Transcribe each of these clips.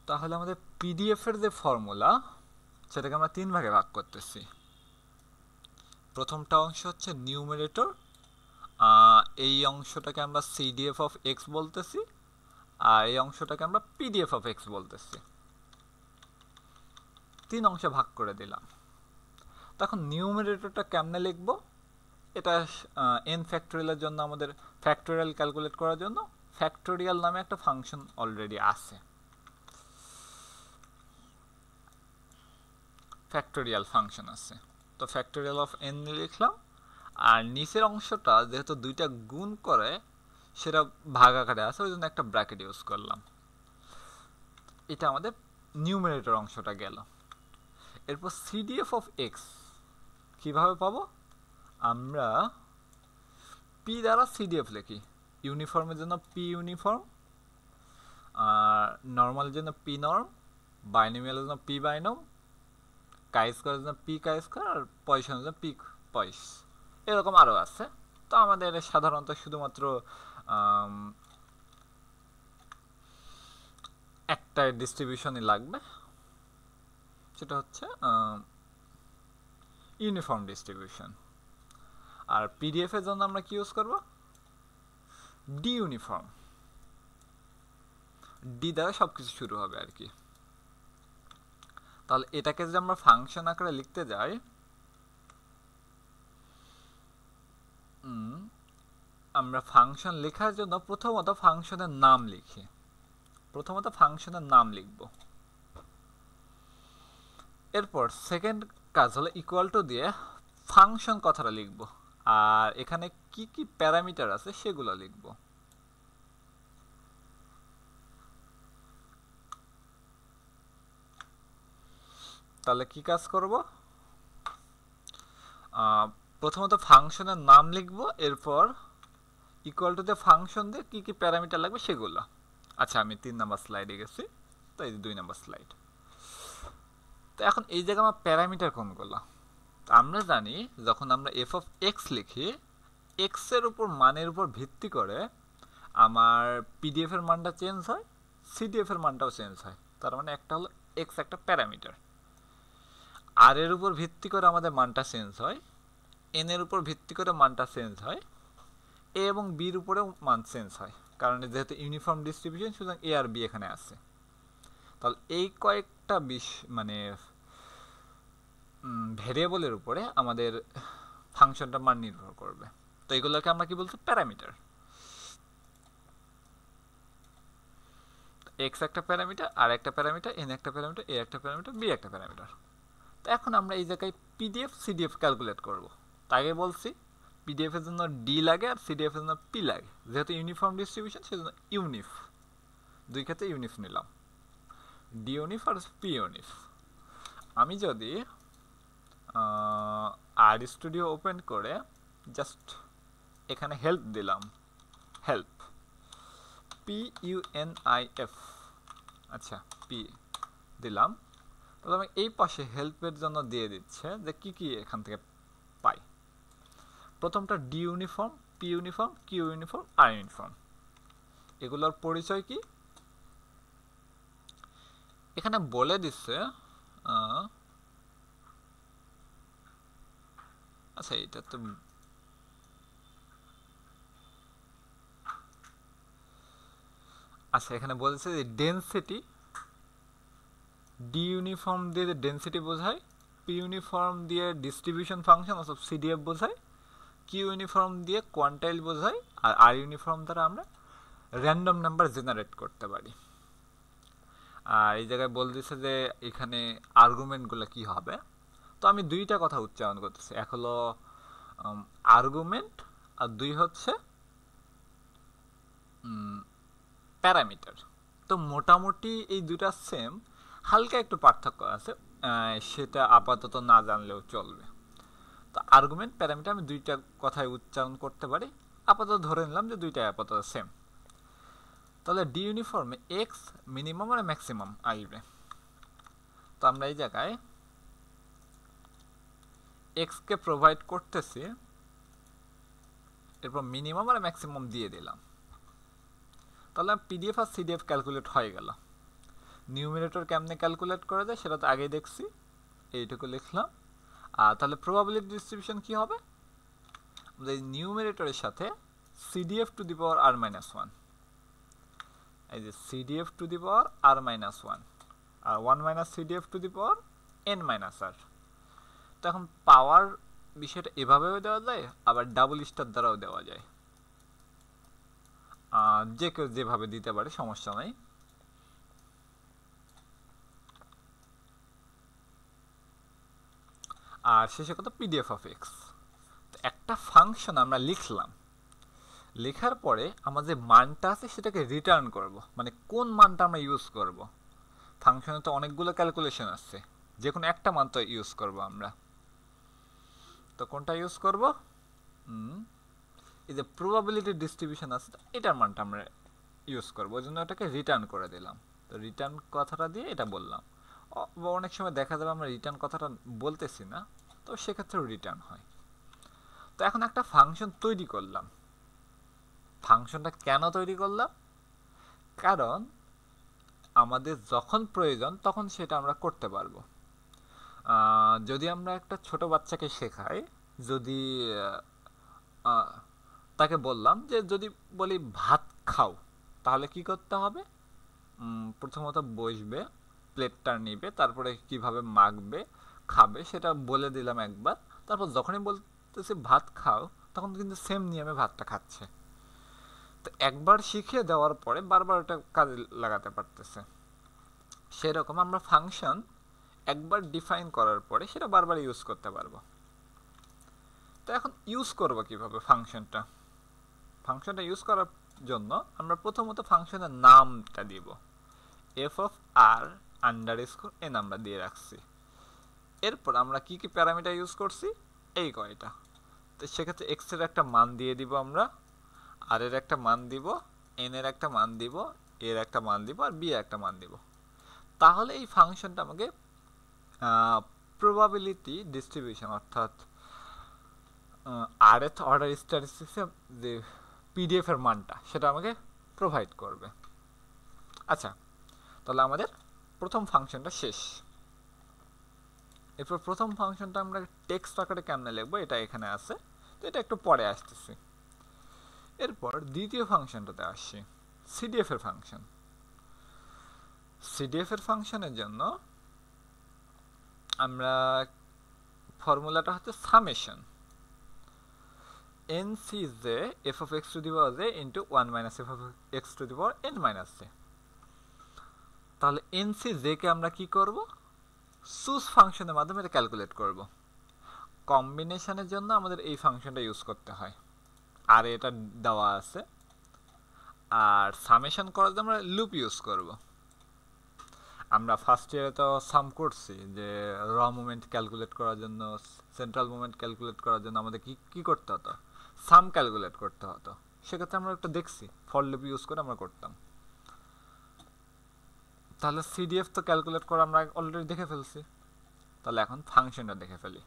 তাহলে আমাদের পিডিএফ এর যে ফর্মুলা সেটাকে আমরা তিন ভাগে ভাগ করতেছি। প্রথমটা অংশ হচ্ছে নিউমারেটর, এই অংশটাকে আমরা সিডিএফ অফ এক্স বলতেছি, আর এই অংশটাকে আমরা পিডিএফ অফ এক্স বলতেছি। তিন অংশে ভাগ করে দিলাম। তখন নিউমারেটরটা কেমনে লিখবো? এটা এন ফ্যাক্টোরিয়ালের জন্য আমাদের ফ্যাক্টোরিয়াল ক্যালকুলেট করার জন্য ফ্যাক্টোরিয়াল নামে একটা ফাংশন অলরেডি আছে, ফ্যাক্টোরিয়াল ফাংশন আছে। তো ফ্যাক্টোরিয়াল অফ এন লিখলাম, আর নিচের অংশটা যেহেতু দুইটা গুণ করে সেটা ভাগ আকারে আছে, ওই জন্য একটা ব্র্যাকেট ইউজ করলাম। এটা আমাদের নিউমারেটর অংশটা গেল। এরপর সিডিএফ অফ এক্স কীভাবে পাবো? আমরা পি দ্বারা সিডিএফ লিখি। ইউনিফর্মের জন্য পি ইউনিফর্ম, আর নর্মালের জন্য পি নর্ম, বাইনোমিয়ালের জন্য পি বাইনোম, কাই স্কোয়ারের জন্য পি কাই স্কোয়ার, আর পয়সার জন্য পি পয়স। এরকম আরও আছে। তো আমাদের সাধারণত শুধুমাত্র একটা ডিস্ট্রিবিউশনই লাগবে, সেটা হচ্ছে ইউনিফর্ম ডিস্ট্রিবিউশন। আর পিডিএফ এর জন্য আমরা কি ইউজ করব? D uniform. ডি দ্বারা সবকিছু শুরু হবে আর কি। তাহলে এটাকে যদি আমরা ফাংশন আকারে লিখতে যাই, আমরা ফাংশন লেখার জন্য প্রথমত ফাংশনের নাম লিখি। প্রথমত ফাংশনের নাম লিখব। এরপর সেকেন্ড কাজ হলো ইকুয়াল টু দিয়ে ফাংশন কথাটা লিখব, আর এখানে কি কি প্যারামিটার আছে সেগুলো লিখব। তাহলে কি কাজ করব? প্রথমত ফাংশনের নাম লিখব, এরপর ইকুয়াল টু দিয়ে ফাংশন দিয়ে কি কি প্যারামিটার লাগবে সেগুলো। আচ্ছা, আমি 3 নাম্বার স্লাইডে গেছি, তো এই 2 নাম্বার স্লাইড। তো এখন এই জায়গায় আমার প্যারামিটার কোনগুলো? আমরা জানি যখন আমরা এফ অফ এক্স লিখি, এক্স এর উপর মানের উপর ভিত্তি করে আমার পিডিএফ এর মানটা চেঞ্জ হয়, সিডিএফ এর মানটাও চেঞ্জ হয়। তার মানে একটা হলো এক্স একটা প্যারামিটার। আর এর উপর ভিত্তি করে আমাদের মানটা চেঞ্জ হয়, এন এর উপর ভিত্তি করে মানটা চেঞ্জ হয়, এ এবং বির উপরেও মান চেঞ্জ হয়, কারণ যেহেতু ইউনিফর্ম ডিস্ট্রিবিউশন সুতরাং এ আর বি এখানে আছে। তাহলে এই কয়েকটা মানে ভেরিয়েবলের উপরে আমাদের ফাংশনটার মান নির্ভর করবে। তো এগুলোকে আমরা কি বলছি? প্যারামিটার। এক্স একটা প্যারামিটার, আর একটা প্যারামিটার, এন একটা প্যারামিটার, এ একটা প্যারামিটার, বি একটা প্যারামিটার। তো এখন আমরা এই জায়গায় পিডিএফ সিডিএফ ক্যালকুলেট করব। তাই আগে বলছি পিডিএফ এর জন্য ডি লাগে আর সিডিএফ এর জন্য পি লাগে। যেহেতু ইউনিফর্ম ডিস্ট্রিবিউশন সেজন্য ইউনিফ, দুই ক্ষেত্রে ইউনিফ নিলাম, ডি ইউনিফ আর পি ইউনিফ। আমি যদি আর স্টুডিও ওপেন করে জাস্ট এখানে হেল্প দিলাম, হেল্প PUNIF, আচ্ছা পি দিলাম, তাহলে আমি এই পাশে হেল্পের জন্য দিয়ে দিচ্ছে যে কি কি এখান থেকে পাই। প্রথমটা D uniform, P uniform, Q uniform, R uniform. এগুলোর পরিচয় কি? এখানে বলে দিচ্ছে, আচ্ছা এটা তো আচ্ছা এখানে বলছে যে ডেনসিটি, ডি ইউনিফর্ম দিয়ে ডেনসিটি বোঝায়, পি ইউনিফর্ম দিয়ে ডিস্ট্রিবিউশন ফাংশন অর্থাৎ সিডিএফ বোঝায়, কিউ ইউনিফর্ম দিয়ে কোয়ান্টাইল বোঝায়, আর আর ইউনিফর্ম দ্বারা আমরা র্যান্ডম নাম্বার জেনারেট করতে পারি। আর এই জায়গায় বলে দিচ্ছে যে এখানে আর্গুমেন্টগুলো কি হবে। তো আমি দুইটা কথা উচ্চারণ করতেছি, এক হলো আর্গুমেন্ট আর দুই হচ্ছে প্যারামিটার। তো মোটামুটি এই দুটা সেম, হালকা একটু পার্থক্য আছে, সেটা আপাতত না জানলেও চলবে। তো আর্গুমেন্ট প্যারামিটার আমি দুইটা কথায় উচ্চারণ করতে পারি, আপাতত ধরে নিলাম যে দুইটা আপাতত সেম। তাহলে ডি ইউনিফর্মে এক্স মিনিমাম আর ম্যাক্সিমাম আসবে। তো আমরা এই জায়গায় এক্সকে প্রোভাইড করতেছি, এরপর মিনিমাম আর ম্যাক্সিমাম দিয়ে দিলাম। তাহলে পিডিএফ আর সিডিএফ ক্যালকুলেট হয়ে গেল। নিউমারেটর কেমনে ক্যালকুলেট করা যায় সেটা তো আগেই দেখছি, এইটুকু লিখলাম। আর তাহলে প্রবাবিলিটি ডিস্ট্রিবিউশন কি হবে, আমাদের নিউমারেটরের সাথে CDF to the power R minus one, এই যে CDF to the power R minus one আর one minus CDF to the power N minus R. তো এখন পাওয়ার বিষয়টা এভাবেও দেওয়া যায়, আবার ডাবল স্টার দ্বারাও দেওয়া যায়, যে কেউ যেভাবে দিতে পারে, সমস্যা নাই। আর শেষে কত পিডিএফ অফ এক্স। একটা ফাংশন আমরা লিখলাম, লেখার পরে আমার যে মানটা আছে সেটাকে রিটার্ন করব, মানে কোন মানটা আমরা ইউজ করব। ফাংশনে তো অনেকগুলো ক্যালকুলেশন আছে, যে কোনো একটা মান তো ইউজ করব আমরা। তো কোনটা ইউজ করব, এই যে প্রবাবিলিটি ডিস্ট্রিবিউশন আছে এটার মানটা আমরা ইউজ করব, ওই জন্য ওটাকে রিটার্ন করে দিলাম। তো রিটার্ন কথাটা দিয়ে এটা বললাম। অনেক সময় দেখা যাবে আমরা রিটার্ন কথাটা বলতেছি না, তো সেক্ষেত্রেও রিটার্ন হয়। তো এখন একটা ফাংশন তৈরি করলাম। ফাংশনটা কেন তৈরি করলাম, কারণ আমাদের যখন প্রয়োজন তখন সেটা আমরা করতে পারবো। যদি আমরা একটা ছোট বাচ্চাকে শেখাই, যদি তাকে বললাম যে যদি বলি ভাত খাও, তাহলে কি করতে হবে, প্রথমত বসবে, প্লেটটা নিবে, তারপরে কিভাবে মাখবে, খাবে সেটা বলে দিলাম একবার। তারপর যখনই বলতেছি ভাত খাও, তখন কিন্তু সেম নিয়মে ভাতটা খাচ্ছে। তো একবার শিখিয়ে দেওয়ার পরে বারবার ওটা কাজে লাগাতে পারতেছে। সেরকম আমরা ফাংশন একবার ডিফাইন করার পরে সেটা বারবার ইউজ করতে পারবো। তো এখন ইউজ করবো কিভাবে ফাংশনটা, ফাংশনটা ইউজ করার জন্য আমরা প্রথমত ফাংশনের নামটা দিব, F of R underscore N আমরা দিয়ে রাখছি। এরপর আমরা কি কি প্যারামিটার ইউজ করছি, এই কয়টা। তো সেক্ষেত্রে এক্স এর একটা মান দিয়ে দিব আমরা, আর এর একটা মান দিব, এন এর একটা মান দিব, এর একটা মান দিব, আর বি এর একটা মান দিব। তাহলে এই ফাংশনটা আমাকে প্রবাবিলিটি ডিস্ট্রিবিউশন অর্থাৎ আর এর অর্ডার স্ট্যাটিস্টিক্সে যে পিডিএফ এর মানটা সেটা আমাকে প্রোভাইড করবে। আচ্ছা, তাহলে আমাদের প্রথম ফাংশনটা শেষ। এরপর প্রথম ফাংশনটা আমরা টেক্সট আকারে কেমনে লিখবো এটা এখানে আছে, তো এটা একটু পরে আসতেছি। এরপর দ্বিতীয় ফাংশনটাতে আসছি, সিডিএফ এর ফাংশন। সিডিএফ এর ফাংশনের জন্য আমরা ফর্মুলাটা হচ্ছে summation n c j f of x to the power j into 1 minus f of x to the power n minus j। তাহলে n c j কে আমরা কি করব, সুস ফাংশনের মাধ্যমে এটা ক্যালকুলেট করব। কম্বিনেশনের জন্য আমাদের এই ফাংশনটা ইউজ করতে হয়, আর এটা দেওয়া আছে। আর সামেশন করার জন্য আমরা লুপ ইউজ করব। আমরা ফার্স্ট ইয়ারে তো সাম করছি যে র মুভমেন্ট ক্যালকুলেট করার জন্য, সেন্ট্রাল মুভমেন্ট ক্যালকুলেট করার জন্য আমাদের কি কি করতে হতো, সাম ক্যালকুলেট করতে হতো। সেক্ষেত্রে আমরা একটা দেখছি ফর লুপ ইউজ করে আমরা করতাম। তাহলে সিডিএফ তো ক্যালকুলেট করা আমরা অলরেডি দেখে ফেলছি, তাহলে এখন ফাংশনটা দেখে ফেলি।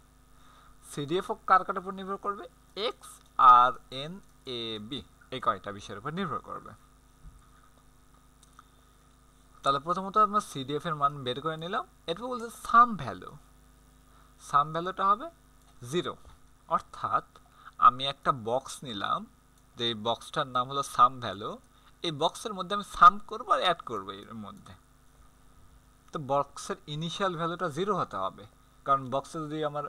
সিডিএফ ও কার কার উপর নির্ভর করবে, X R N A B এই কয়টা বিষয়ের উপর নির্ভর করবে। তাহলে প্রথমত আমরা সিডিএফ এর মান বের করে নিলাম। এরপর বলছে সাম ভ্যালু, সাম ভ্যালুটা হবে 0, অর্থাৎ আমি একটা বক্স নিলাম, যে এই বক্সটার নাম হলো সাম ভ্যালু। এই বক্সের মধ্যে আমি সাম করব আর অ্যাড করব এর মধ্যে। তো বক্সের ইনিশিয়াল ভ্যালুটা 0 হতে হবে, কারণ বক্সে যদি আমার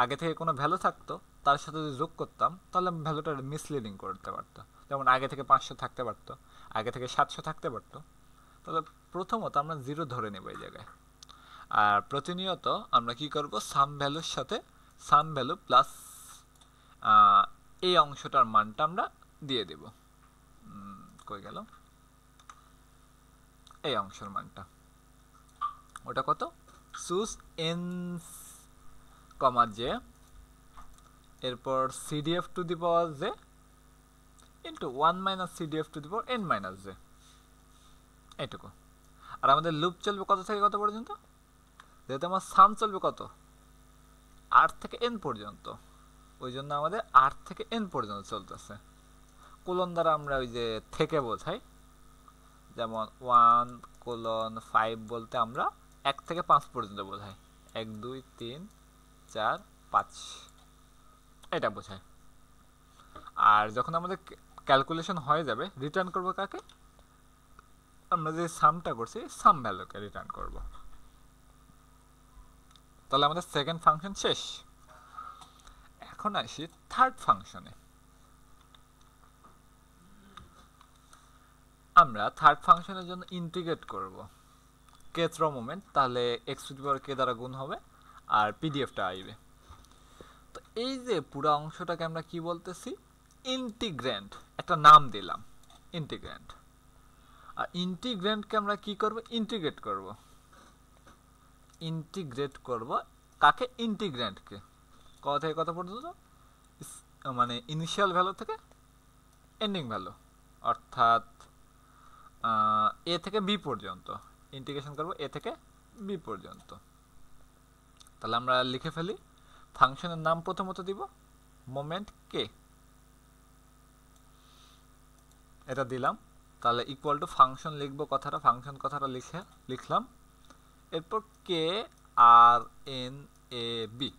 আগে থেকে কোনো ভ্যালু থাকতো তার সাথে যদি যোগ করতাম তাহলে ভ্যালুটা মিসলিডিং করতে পারতো। যেমন আগে থেকে 500 থাকতে পারতো, আগে থেকে 700 থাকতে পারতো। তাহলে প্রথমত আমরা 0 ধরে নেব এই জায়গায়। আর প্রতিনিয়ত আমরা কি করব, সাম ভ্যালুর সাথে সাম ভ্যালু প্লাস এই অংশটার মানটা আমরা দিয়ে দেব। কই গেল এই অংশের মানটা, ওটা কত, সুস এন কমা জে, এরপর CDF to the power J into 1 minus CDF to the power N minus J, এইটুকু। আর আমাদের লুপ চলবে কত থেকে কত পর্যন্ত, যেহেতু আমার সাম চলবে কত, আর থেকে এন পর্যন্ত, ওই জন্য আমাদের আর থেকে এন পর্যন্ত চলতেছে। কোলন দ্বারা আমরা ওই যে থেকে বোঝাই, যেমন 1:5 বলতে আমরা 1 থেকে 5 পর্যন্ত বোঝাই, 1 2 3 4 5 এটা বোঝায়। আর যখন আমাদের ক্যালকুলেশন হয়ে যাবে রিটার্ন করব কাকে, আমরা যে সামটা করছি সাম ভ্যালুকে রিটার্ন করব। তাহলে আমাদের সেকেন্ড ফাংশন শেষ। এখন আসি থার্ড ফাংশনে। আমরা থার্ড ফাংশনের জন্য ইন্টিগ্রেট করব kth র মোমেন্ট, তাহলে x⁴k দ্বারা গুণ হবে আর পিডিএফটা আইবে। তো এই যে পুরো অংশটাকে আমরা কি বলতেছি, ইন্টিগ্র্যান্ড, একটা নাম দিলাম ইন্টিগ্র্যান্ড। আর ইন্টিগ্র্যান্ডকে আমরা কি করব, ইন্টিগ্রেট করব। ইন্টিগ্রেট করব কাকে, ইন্টিগ্র্যান্ডকে। কত থেকে কত পর্যন্ত, মানে ইনিশিয়াল ভ্যালু থেকে এন্ডিং ভ্যালু, অর্থাৎ এ থেকে বি পর্যন্ত ইন্টিগ্রেশন করব, এ থেকে বি পর্যন্ত। তাহলে আমরা লিখে ফেলি, ফাংশনের নাম প্রথমত দিব মোমেন্ট কে, এটা দিলাম। তাহলে ইকুয়াল টু ফাংশন লিখব কথাটা, ফাংশন কথাটা লিখলাম। এরপর কে আর এন এ বি।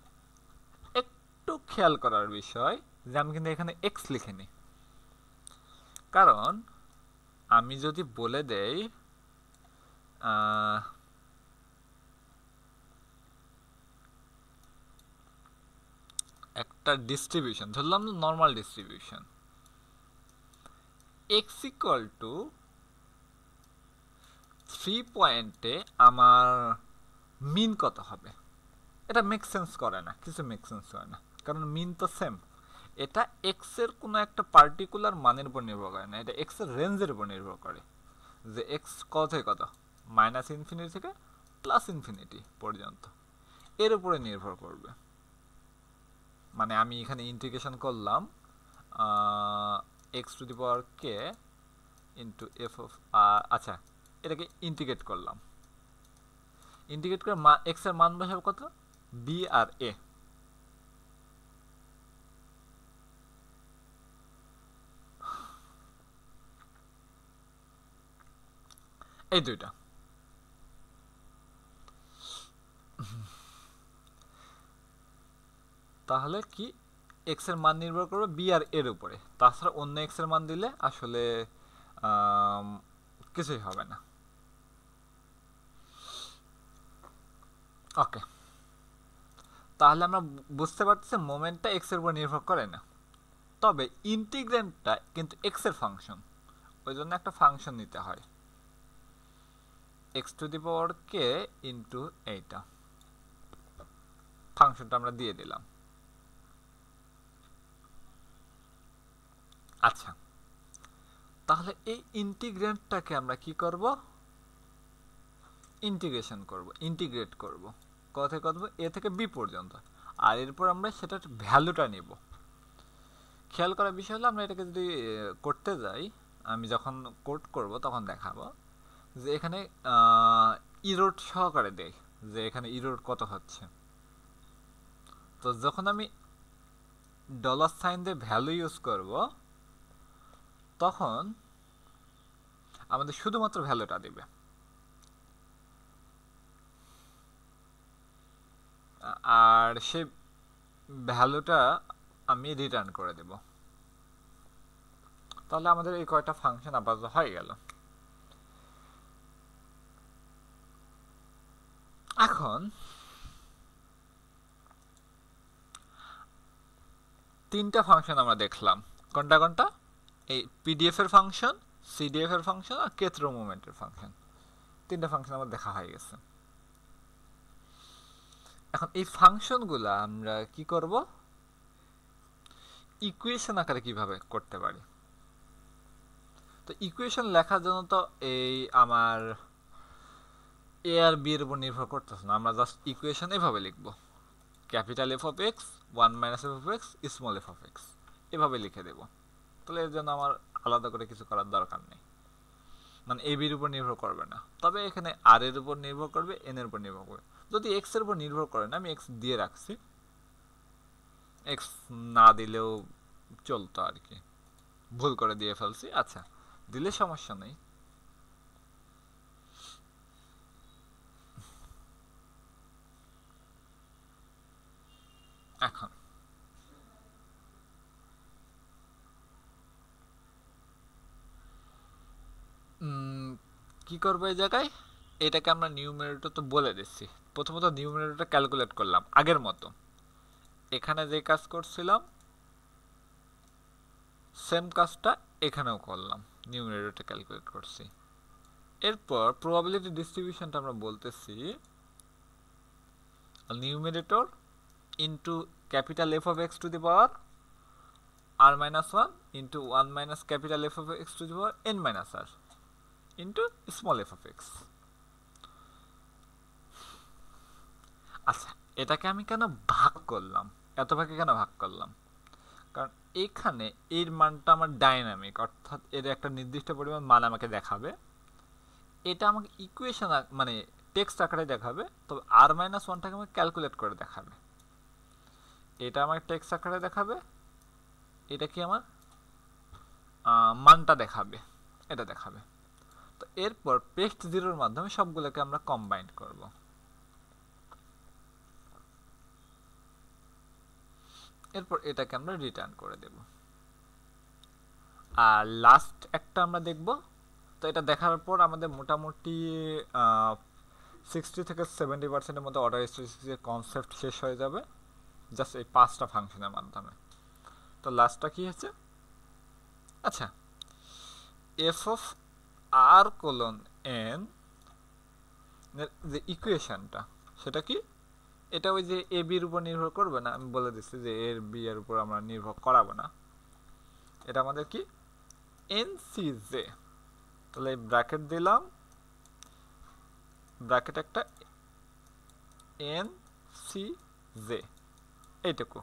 একটু খেয়াল করার বিষয় যে আমি কিন্তু এখানে এক্স লিখিনি, কারণ আমি যদি বলে দেই একটা ডিস্ট্রিবিউশন ধরলাম, normal distribution, x equal to 3 পয়েন্টে আমার মিন কত হবে, এটা মেক সেন্স করে না, কিছু মেক সেন্স করে না, কারণ মিন তো সেম। এটা এক্স এর কোনো একটা পার্টিকুলার মানের উপর নির্ভর করে না, এটা এক্স এর রেঞ্জের উপর নির্ভর করে, যে এক্স কত থেকে কত, -ইনফিনিটি থেকে +ইনফিনিটি পর্যন্ত, এর উপরে নির্ভর করবে। মানে আমি এখানে ইন্টিগ্রেশন করলাম x⁴k ইন্টু এফ অফ, আচ্ছা এটাকে ইন্টিগ্রেট করলাম, ইন্টিগ্রেট করে এক্স এর মান বসাবো কত, বি আর এ। এই দুইটা তাহলে কি এক্স এর মান নির্ভর করবে বি আর এর উপরে, তাছাড়া অন্য এক্স এর মান দিলে আসলে কিছুই হবে না। ওকে, তাহলে আমরা বুঝতে পারতেছি মোমেন্টটা এক্স এর উপর নির্ভর করে না, তবে ইন্টিগ্র্যান্ডটা কিন্তু এক্স এর ফাংশন, ওই জন্য একটা ফাংশন নিতে হয় x⁴k ইন্টু এইটা, ফাংশনটা আমরা দিয়ে দিলাম। আচ্ছা, তাহলে এই ইন্টিগ্র্যান্ডটাকে আমরা কি করব, ইন্টিগ্রেশন করব, ইন্টিগ্রেট করব, কত থেকে কত, এ থেকে বি পর্যন্ত, আর এরপর আমরা সেটার ভ্যালুটা নিব। খেয়াল করার বিষয় হলো, আমরা এটাকে যদি করতে যাই, আমি যখন কোড করব তখন দেখাবো যে এখানে ইরোড সহকারে দেই যে এখানে ইরোড কত হচ্ছে। তো যখন আমি $সাইন দিয়ে ভ্যালু ইউজ করব তখন আমাদের শুধুমাত্র ভ্যালুটা দিবে, আর সে ভ্যালুটা আমি রিটার্ন করে দেব। তাহলে আমাদের এই কয়টা ফাংশন আপাতত হয়ে গেল। এখন তিনটা ফাংশন আমরা দেখলাম, কোনটা কোনটা, এই পিডিএফ এর ফাংশন, সিডিএফ এর ফাংশন আর kth র মোমেন্টের ফাংশন, তিনটা ফাংশন আমার দেখা হয়ে গেছে। এখন এই ফাংশনগুলো আমরা কি করব, ইকুয়েশন আকারে কিভাবে করতে পারি। তো ইকুয়েশন লেখার জন্য তো এই আমার এ আর বি এর উপর নির্ভর করতেছে না, আমরা জাস্ট ইকুয়েশন এভাবে লিখব, capital F of x 1 - F of x small F of x, এভাবে লিখে দেব। তাহলে এর জন্য আমার আলাদা করে কিছু করার দরকার নেই, মানে এ বির উপর নির্ভর করবে না। তবে এখানে আর এর উপর নির্ভর করবে, এন এর উপর নির্ভর করবে। যদি এক্স এর উপর নির্ভর করে না, আমি এক্স দিয়ে রাখছি, এক্স না দিলেও চলতো আর কি, ভুল করে দিয়ে ফেলছি। আচ্ছা, দিলে সমস্যা নেই, কি করবো এই জায়গায়, এটাকে আমরা নিউমেরেটর তো বলে দিচ্ছি। প্রথমত নিউমেরেটরটা ক্যালকুলেট করলাম আগের মতো, এখানে যে কাজ করছিলাম সেম কাজটা এখানেও করলাম, নিউমেরেটরটা ক্যালকুলেট করছি। এরপর প্রবাবিলিটি ডিস্ট্রিবিউশনটা আমরা বলতেছি numerator into capital F of X to the power R minus one into one minus capital F of X to the power N minus R into small F of X. আচ্ছা, এটাকে আমি কেন ভাগ করলাম, এত ভাগে কেন ভাগ করলাম, কারণ এখানে এর মানটা আমার ডাইনামিক, অর্থাৎ এর একটা নির্দিষ্ট পরিমাণ মান আমাকে দেখাবে। এটা আমাকে ইকুয়েশন মানে টেক্সট আকারে দেখাবে, তবে আর মাইনাস ওয়ানটাকে আমাকে ক্যালকুলেট করে দেখাবে। এটা আমার টেক্সট আকারে দেখাবে, এটা কি আমার মানটা দেখাবে, এটা দেখাবে। তো এরপর পেস্ট জিরোর মাধ্যমে সবগুলোকে আমরা কম্বাইন করব। এরপর এটাকে আমরা রিটার্ন করে দেব। আর লাস্ট একটা আমরা দেখব। তো এটা দেখার পর আমাদের মোটামুটি 60 থেকে 70% মতো অর্ডার স্ট্যাটিস্টিক্সের কনসেপ্ট শেষ হয়ে যাবে জাস্ট এই 5টা ফাংশনের মাধ্যমে। তো লাস্টটা কি হচ্ছে, আচ্ছা F of R colon N যে ইকুয়েশনটা সেটা কি, এটা ওই যে এ বির উপর নির্ভর করবে না, আমি বলে দিচ্ছি যে এর বি এর উপর আমরা নির্ভর করাবো না। এটা আমাদের কি এন সি জে, তাহলে ব্র্যাকেট দিলাম, ব্র্যাকেট একটা এন সি জে, এইটুকু।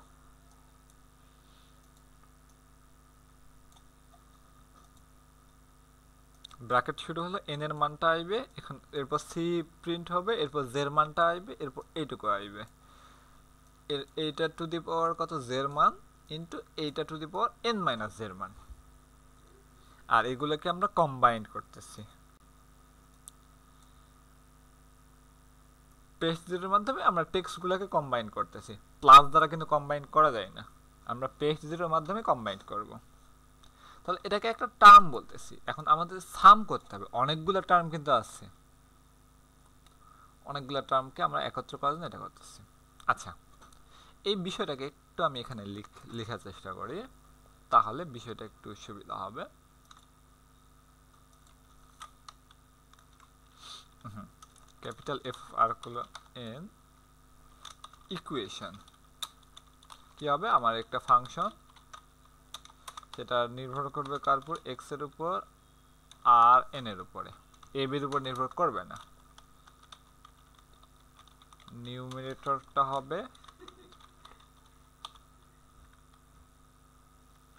ব্র্যাকেট শুরু হলো, এন এর মানটা আসবে এখন, এরপর সি প্রিন্ট হবে, এরপর জের মানটা আসবে, এরপর এইটুকু আসবে। এর এইটা টু দি পাওয়ার কত জের মান ইন্টু এইটা two the power N minus জের মান, আর এগুলোকে আমরা কম্বাইন করতেছি পেস্ট জিরোর মাধ্যমে। আমরা টেক্সটগুলোকে কম্বাইন করতেছি, প্লাস দ্বারা কিন্তু কম্বাইন করা যায় না, আমরা পেস্ট জিরোর মাধ্যমে কম্বাইন করব। তাহলে এটাকে একটা টার্ম বলতেছি। এখন আমাদের সাম করতে হবে, অনেকগুলো টার্ম কিন্তু আছে, অনেকগুলো টার্মকে আমরা একত্র করার জন্য এটা করতেছি। আচ্ছা, এই বিষয়টাকে একটু আমি এখানে লেখার চেষ্টা করি, তাহলে বিষয়টা একটু সুবিধা হবে। Capital F R colon N equation কি হবে, আমার একটা ফাংশন, সেটা নির্ভর করবে কার উপর, এক্স এর উপর আর এন এর উপরে, এ বির উপর নির্ভর করবে না। নিউমেরেটরটা হবে,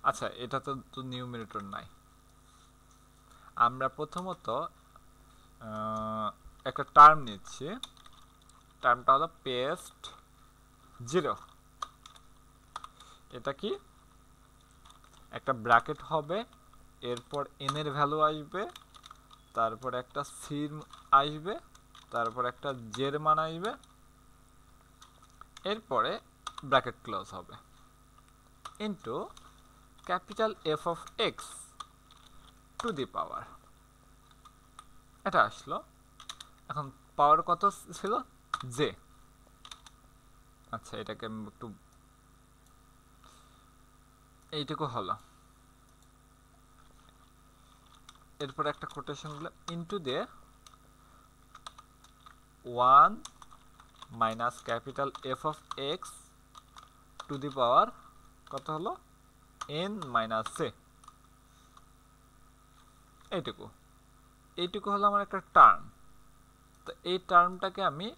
আচ্ছা এটা তো নিউমেরেটর নাই, আমরা প্রথমত একটা টার্ম নিচ্ছি, টার্মটা হলো পেস্ট জিরো। এটা কি একটা ব্র্যাকেট হবে, এরপর এন এর ভ্যালু আসবে, তারপর একটা সির আসবে, তারপর একটা জের মান আসবে, এরপরে ব্র্যাকেট ক্লোজ হবে into capital F of X to the power, এটা আসলো। এখন পাওয়ার কত ছিল, জে। আচ্ছা এটাকে আমি একটু, এইটুকু হলো, এরপর একটা কোটেশন দিলাম ইন্টু দিয়ে 1 minus capital F of X to the power কত হলো, এন মাইনাস জে। এইটুকু, এইটুকু হলো আমার একটা টার্ম। তো এই টার্মটাকে আমি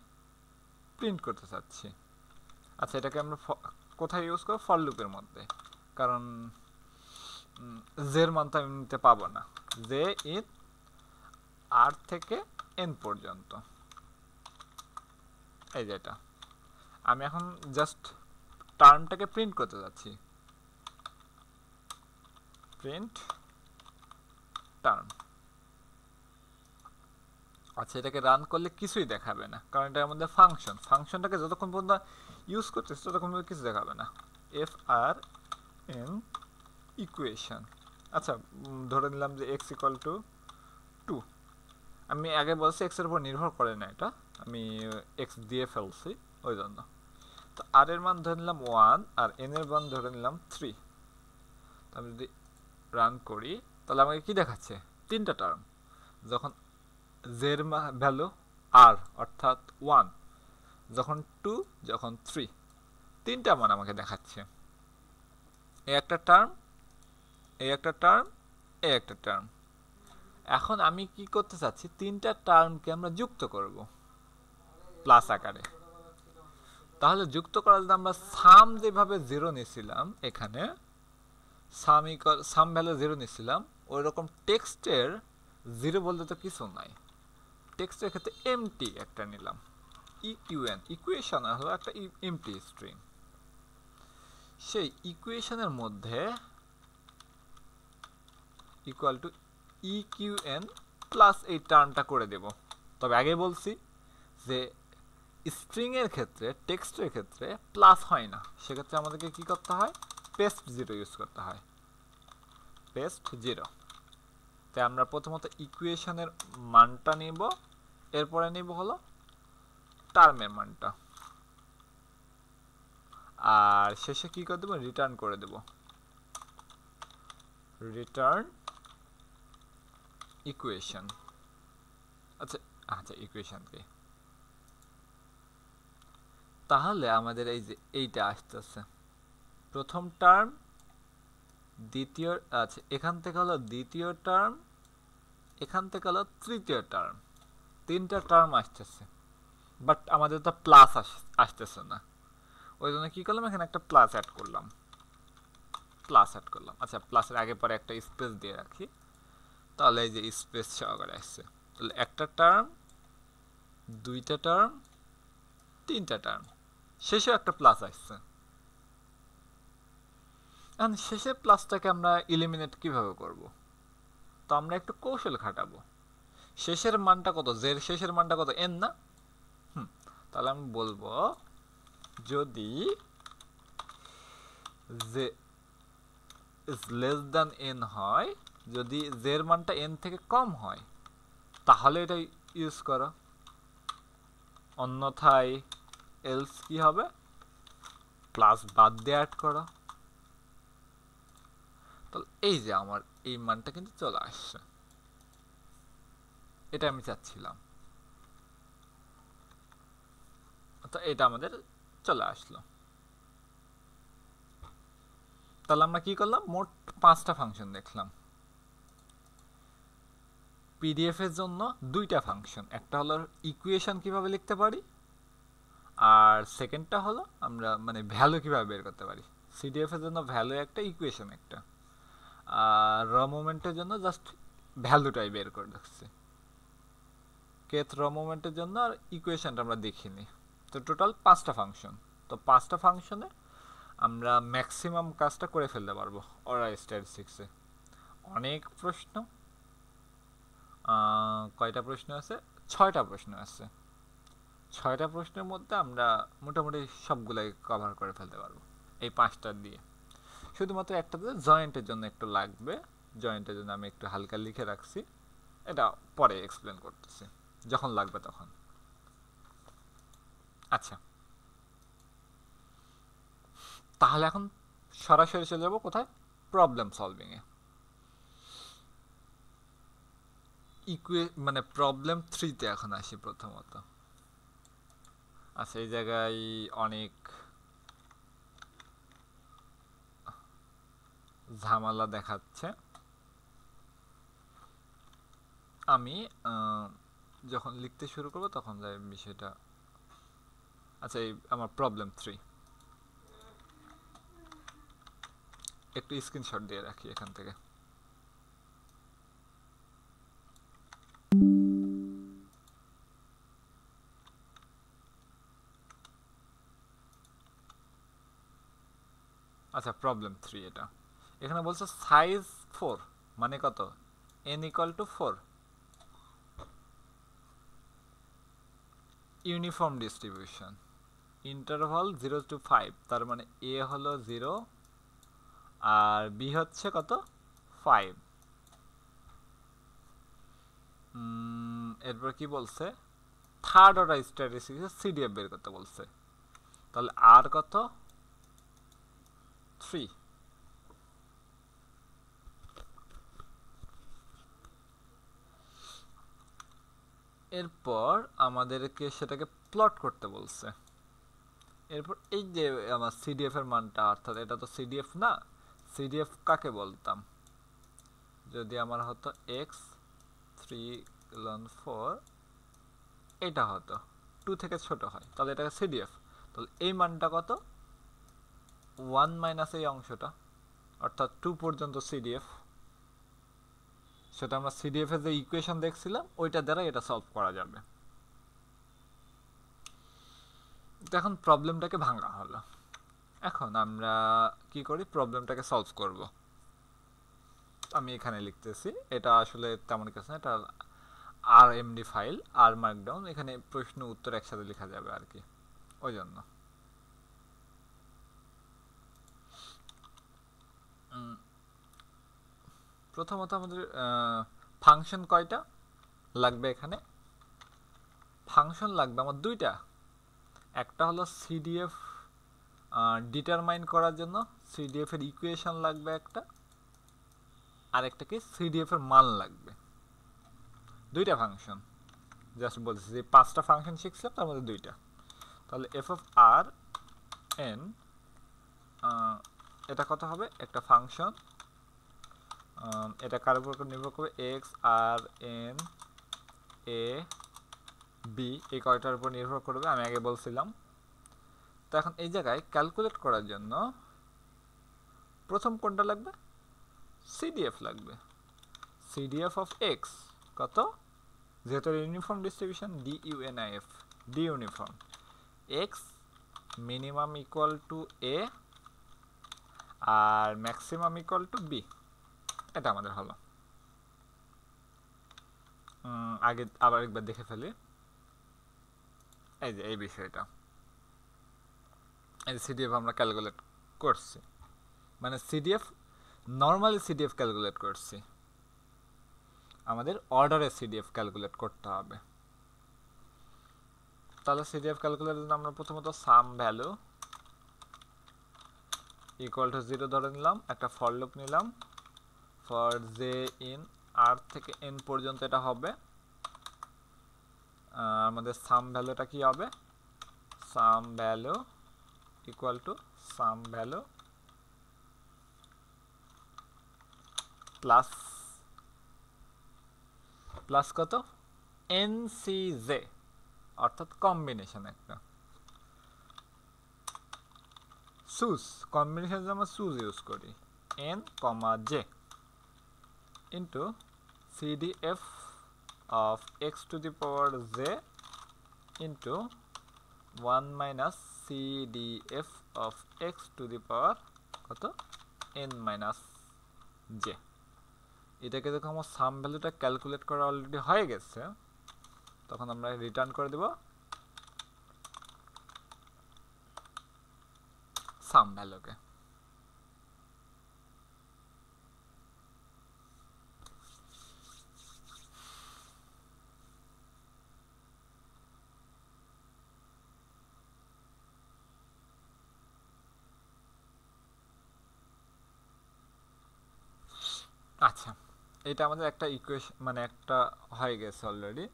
প্রিন্ট করতে চাচ্ছি। আচ্ছা এটাকে আমরা কোথায় ইউজ করব, ফর লুপের মধ্যে, কারণ জের মান তো আমি নিতে পাবো না, জে ইন আর থেকে এন পর্যন্ত। এই যেটা আমি এখন জাস্ট টার্মটাকে প্রিন্ট করতে যাচ্ছি, প্রিন্ট টার্ম। আচ্ছা এটাকে রান করলে কিছুই দেখাবে না, কারণ এটার মধ্যে ফাংশন, ফাংশনটাকে যতক্ষণ পর্যন্ত ইউজ করতেছে ততক্ষণ পর্যন্ত কিছু দেখাবে না। এফ আর এন ইকুয়েশন, আচ্ছা ধরে নিলাম যে এক্স ইকুয়াল টু 2, আমি আগে বলছি এক্স এর উপর নির্ভর করে না, এটা আমি এক্স দিয়ে ফেলছি ওই জন্য। তো আর এর মান ধরে নিলাম 1 আর এন এর মান ধরে নিলাম 3। তো আমি যদি রান করি তাহলে আমাকে কি দেখাচ্ছে, তিনটা টার্ম। যখন জের ভ্যালু আর অর্থাৎ 1, যখন 2, যখন 3, তিনটা মান আমাকে দেখাচ্ছে। এই একটা টার্ম, এই একটা টার্ম, এই একটা টার্ম। এখন আমি কি করতে চাচ্ছি, তিনটা টার্মকে আমরা যুক্ত করব প্লাস আকারে। তাহলে যুক্ত করার জন্য আমরা সাম যেভাবে 0 নিয়েছিলাম, এখানে সাম ভ্যালু 0 নিয়েছিলাম, ওই রকম টেক্সটের 0 বলতে তো কিছু নাই। টেক্সটের ক্ষেত্রে এমটি একটা নিলাম, ইকিউএন, ইকুয়েশন হলো একটা এমটি স্ট্রিং। সেই ইকুয়েশনের মধ্যে ইকুয়াল টু ইকিউএন প্লাস এই টার্মটা করে দেব। তবে আগে বলছি যে স্ট্রিং এর ক্ষেত্রে, টেক্সটের ক্ষেত্রে প্লাস হয় না, সেক্ষেত্রে আমাদেরকে কি করতে হয়, পেস্ট 0 ইউজ করতে হয়, পেস্ট 0। তাই আমরা প্রথমত ইকুয়েশনের মানটা নিব, এরপরে নিব হলো টার্মের মানটা, আর শেষে কি করে দেব, রিটার্ন করে দেব, রিটার্ন ইকুয়েশন। আচ্ছা আচ্ছা, ইকুয়েশনকে তাহলে আমাদের এই যে এইটা আসতেছে প্রথম টার্ম, দ্বিতীয়, আচ্ছা এখান থেকে হলো দ্বিতীয় টার্ম, এখান থেকে হলো তৃতীয় টার্ম, তিনটা টার্ম আসতেছে। বাট আমাদের তো প্লাস আসতেছে না, ওই জন্য কি করলাম, এখানে একটা প্লাস অ্যাড করলাম, প্লাস অ্যাড করলাম। আচ্ছা প্লাসের আগে পরে একটা স্পেস দিয়ে রাখি, তাহলে এই যে স্পেস সহকারে আসছে। তাহলে একটা টার্ম, দুইটা টার্ম, তিনটা টার্ম, শেষে একটা প্লাস আসছে। এখন শেষের প্লাসটাকে আমরা এলিমিনেট কিভাবে করব, তো আমরা একটু কৌশল খাটাবো। শেষের মানটা কত, জের শেষের মানটা কত, এন না? তাহলে আমি বলবো যদি J is less than N হয়, যদি জের মানটা এন থেকে কম হয় তাহলে এটা ইউজ করো, অন্যথায় এলস কি হবে, প্লাস বাদ দিয়ে অ্যাড করো। তাহলে এই যে আমার এই মানটা কিন্তু চলে আসছে, এটা আমি চাচ্ছিলাম, তো এটা আমাদের চলে আসলো। তাহলে আমরা কি করলাম, মোট 5টা ফাংশন দেখলাম। পিডিএফ এর জন্য 2টা ফাংশন, একটা হলো ইকুয়েশন কিভাবে লিখতে পারি, আর সেকেন্ডটা হলো আমরা মানে ভ্যালু কিভাবে বের করতে পারি। সিডিএফ এর জন্য ভ্যালু একটা, ইকুয়েশন একটা, আর র মোমেন্টের জন্য জাস্ট ভ্যালুটাই বের করে রাখছি, কেথ র মোমেন্টের জন্য, আর ইকুয়েশনটা আমরা দেখিনি। তো টোটাল 5টা ফাংশন, তো 5টা ফাংশনে আমরা ম্যাক্সিমাম কাজটা করে ফেলতে পারবো ওরা স্ট্যাটিস্টিক্সে। অনেক প্রশ্ন, কয়টা প্রশ্ন আছে, 6টা প্রশ্ন আছে। 6টা প্রশ্নের মধ্যে আমরা মোটামুটি সবগুলাই কভার করে ফেলতে পারবো এই 5টা দিয়ে। শুধুমাত্র একটাতে জয়েন্টের জন্য একটু লাগবে, জয়েন্টের জন্য আমি একটু হালকা লিখে রাখছি, এটা পরে এক্সপ্লেন করতেছি যখন লাগবে তখন। আচ্ছা তাহলে এখন সরাসরি চলে যাবো কোথায়, প্রবলেম সলভিং এ। মানে প্রবলেম 3তে এখন আসি প্রথমত। আচ্ছা এই জায়গায় অনেক ঝামেলা দেখাচ্ছে, আমি যখন লিখতে শুরু করবো তখন যাই বিষয়টা। আচ্ছা এই আমার প্রবলেম 3, একটু স্ক্রিনশট দিয়ে রাখি এখান থেকে। আচ্ছা প্রবলেম 3 এটা, এখানে বলছে সাইজ 4 মানে কত, n equal to 4, uniform distribution, interval 0 to 5, তার মানে a হলো 0 আর b হচ্ছে কত 5, এরপর কি বলছে, থার্ড অর্ডার স্ট্যাটিস্টিক্সে সিডিএফ বের করতে বলছে। তাহলে আর কত, 3। এরপর আমাদেরকে সেটাকে প্লট করতে বলছে। এরপর এই যে আমার সিডিএফ এর মানটা, অর্থাৎ এটা তো সিডিএফ না, সিডিএফ কাকে বলতাম, যদি আমার হতো এক্স 3 এটা হতো 2 থেকে ছোট হয়, তাহলে এটাকে সিডিএফ। তাহলে এই মানটা কত, 1 মাইনাস এই অংশটা, অর্থাৎ 2 পর্যন্ত সিডিএফ। সেটা আমরা সিডিএফ এর যে ইকুয়েশন দেখছিলাম ওইটা দ্বারা এটা সলভ করা যাবে। এখন প্রবলেমটাকে ভাঙা হলো। এখন আমরা কি করি, প্রবলেমটাকে সলভ করব। আমি এখানে লিখতেছি, এটা আসলে তেমন কিছু না, এটা আরএমডি ফাইল, আর মার্কডাউন, এখানে প্রশ্ন উত্তর একসাথে লেখা যাবে আর কি, ওই জন্য। প্রথমত আমাদের ফাংশন কয়টা লাগবে, এখানে ফাংশন লাগবে আমার দুইটা। একটা হলো সিডিএফ ডিটারমাইন করার জন্য সিডিএফ এর ইকুয়েশন লাগবে একটা, আর একটা কি সিডিএফ এর মান লাগবে। দুইটা ফাংশন, জাস্ট বলছি যে 5টা ফাংশন শিখছিলাম তার মধ্যে দুইটা। তাহলে এফ অফ আর এন, এটা কত হবে, একটা ফাংশন, এটা কার উপর নির্ভর করবে, X R N A B, এই কয়টার উপর নির্ভর করবে আমি আগে বলছিলাম। তো এখন এই জায়গায় ক্যালকুলেট করার জন্য প্রথম কোনটা লাগবে, সিডিএফ লাগবে। সিডিএফ অফ এক্স কত, যেহেতু uniform distribution D UNIF, D uniform, X minimum equal to A আর ম্যাক্সিমাম ইকুয়াল টু বি, এটা আমাদের হলো। আগে আবার একবার দেখে ফেলি, এই যে এই বিষয়টা, এই সিডিএফ আমরা ক্যালকুলেট করছি, মানে সিডিএফ নর্মালি সিডিএফ ক্যালকুলেট করছি, আমাদের অর্ডারে সিডিএফ ক্যালকুলেট করতে হবে। তাহলে সিডিএফ ক্যালকুলেটের জন্য আমরা প্রথমত সাম ভ্যালু ইকুয়াল টু 0 ধরে নিলাম, একটা ফর লুপ নিলাম, ফর জে ইন আর থেকে এন পর্যন্ত এটা হবে। আমাদের সাম ভ্যালুটা কি হবে, sum value equal to sum value plus plus কত, এনসিজে, অর্থাৎ কম্বিনেশন একটা, সুজ কম্বিনেশন আমরা সুজ ইউজ করি, N comma J into CDF of X to the power J into 1 minus CDF of X to the power কত, N minus J. এটাকে যখন আমার সাম ভ্যালুটা ক্যালকুলেট করা অলরেডি হয়ে গেছে, তখন আমরা রিটার্ন করে দেব সাম ভ্যালুকে। আচ্ছা, এটা আমাদের একটা ইকুয়েশন, মানে একটা হয়ে গেছে অলরেডি।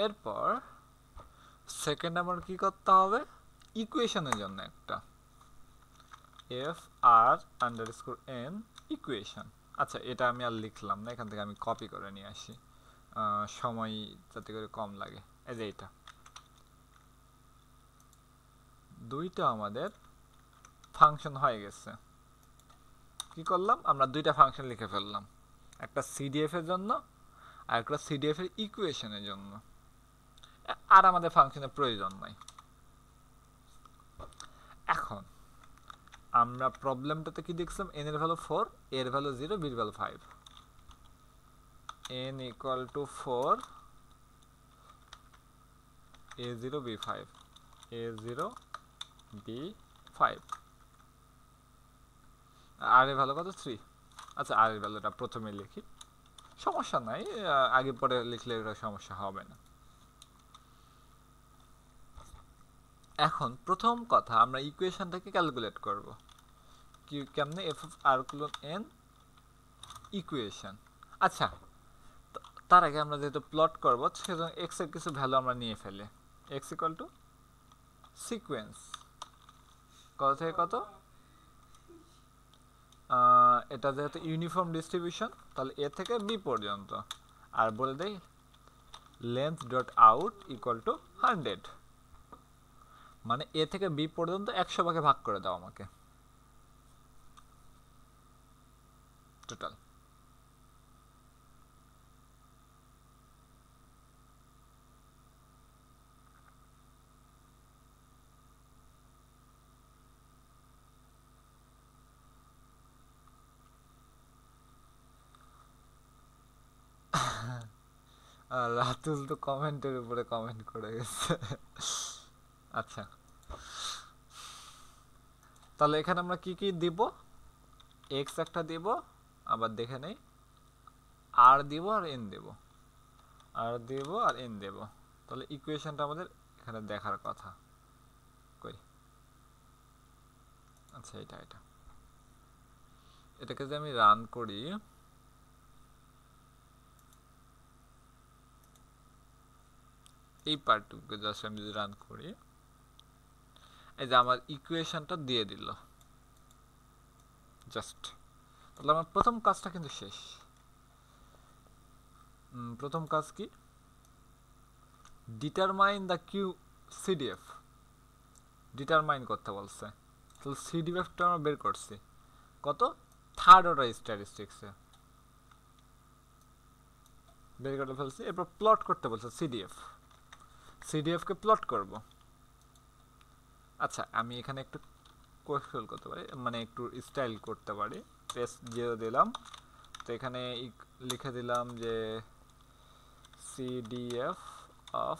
এরপর সেকেন্ড আমার কি করতে হবে, ইকুয়েশনের জন্য একটা F R underscore N equation. আচ্ছা, এটা আমি আর লিখলাম না, এখান থেকে আমি কপি করে নিয়ে আসি, সময় যাতে করে কম লাগে। এই যে এটা দুইটা আমাদের ফাংশন হয়ে গেছে। কি করলাম, আমরা দুইটা ফাংশন লিখে ফেললাম, একটা সিডিএফ এর জন্য আর একটা সিডিএফ এর ইকুয়েশনের জন্য, আর আমাদের ফাংশনের প্রয়োজন নাই। এখন আমরা প্রবলেমটাতে কি দেখছিলাম, এন এর ভ্যালু 4, এর ভ্যালু 0, বির value 5, n equal to 4, a0 b5, a0 B 5, R এর ভ্যালু কত 3। আচ্ছা আর এর ভ্যালুটা প্রথমে লিখি, সমস্যা নাই, আগে পরে লিখলে এটা সমস্যা হবে না। এখন প্রথম কথা আমরা ইকুয়েশনটাকে ক্যালকুলেট করব কেমনে, F of R colon N equation. আচ্ছা তার আগে আমরা যেহেতু প্লট করবো সেজন্য এক্স এর কিছু ভ্যালু আমরা নিয়ে ফেলি। এক্স ইকুয়াল টু সিকোয়েন্স কত থেকে কত, এটা যেহেতু ইউনিফর্ম ডিস্ট্রিবিউশন তাহলে এ থেকে বি পর্যন্ত, আর বলে দেই length dot out equal to 100, মানে এ থেকে বি পর্যন্ত 100 ভাগে ভাগ করে দাও আমাকে টোটাল। রাতুল তো কমেন্টের উপরে কমেন্ট করে গেছে। আচ্ছা তাহলে এখানে আমরা কি কি দিব, এক্স একটা দিব, আবার দেখে নেই আর দিব আর এন দেব, আর দেব আর এন দেব, তাহলে ইকুয়েশনটা আমাদের এখানে দেখার কথা কই। আচ্ছা এটাকে যদি আমি রান করি, এই পার্টটুকুকে জাস্ট আমি যদি রান করি, এই যে আমার ইকুয়েশনটা দিয়ে দিল জাস্ট, তাহলে আমার প্রথম কাজটা কিন্তু শেষ। প্রথম কাজ কি, determine the Q CDF, determine করতে বলছে, তাহলে সিডিএফটা আমরা বের করছি কত, থার্ড অর্ডার স্ট্যাটিস্টিক্সে বের করে ফেলছি। এরপর প্লট করতে বলছে সিডিএফ, সিডিএফ কে প্লট করব। আচ্ছা আমি এখানে একটু কৌশল করতে পারি, মানে একটু স্টাইল করতে পারি, পেস্ট জিরো দিলাম, তো এখানে লিখে দিলাম যে সিডিএফ অফ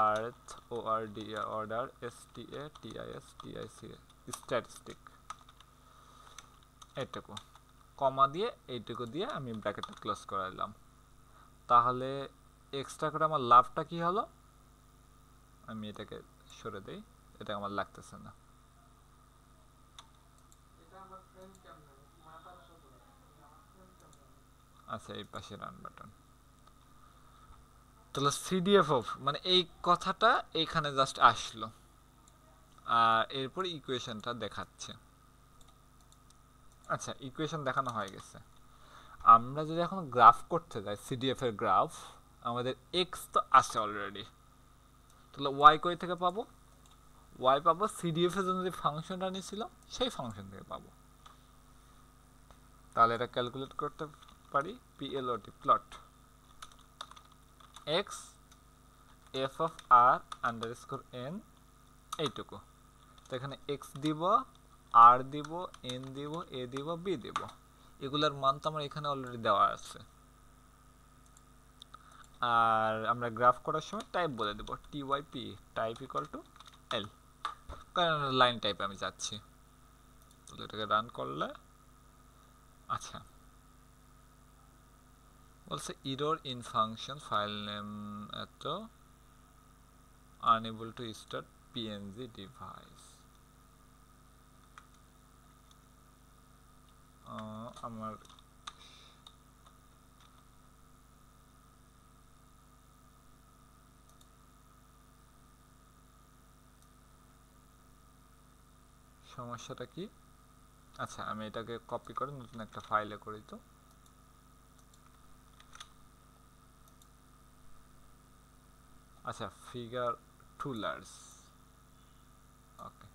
আর্থ ও R D order S T A T I S T I C statistic, এইটুকু কমা দিয়ে এইটুকু দিয়ে আমি ব্র্যাকেটটা ক্লোজ করে দিলাম। তাহলে এক্সট্রা করে আমার লাভটা কি হলো, আমি এটাকে সরে দেই, এটা আমার লাগতেছে না। আচ্ছা এই পাশে রান বাটন, তাহলে সিডিএফ অফ মানে এই কথাটা এইখানে জাস্ট আসলো, আর এরপর ইকুয়েশনটা দেখাচ্ছে। আচ্ছা ইকুয়েশন দেখানো হয়ে গেছে, আমরা যদি এখন গ্রাফ করতে যাই সিডিএফ এর গ্রাফ, আমাদের এক্স তো আছে অলরেডি, তাহলে ওয়াই কই থেকে পাবো, ওয়াই পাবো সিডিএফ এর জন্য যে ফাংশনটা নিয়েছিলাম সেই ফাংশন থেকে পাবো। তাহলে এটা ক্যালকুলেট করতে পারি, PLOT plot X F of R underscore N, এইটুকু, তো এখানে এক্স দিব, আর দিব, এন দিব, এ দিব, বি দিব, এগুলার মান তো আমার এখানে অলরেডি দেওয়া আছে। আর আমরা গ্রাফ করার সময় টাইপ বলে দেব টিওয়াইপি টাইপ ইকুয়াল টু এল, কারণ লাইন টাইপ আমি যাচ্ছি। তাহলে এটাকে রান করলে, আচ্ছা বলছে error in function file name এত unable to start PNG device. আমার সমস্যাটা কি, আচ্ছা আমি এটাকে কপি করে নতুন একটা ফাইলে করি, তো আচ্ছা ফিগার টুলার্স, ওকে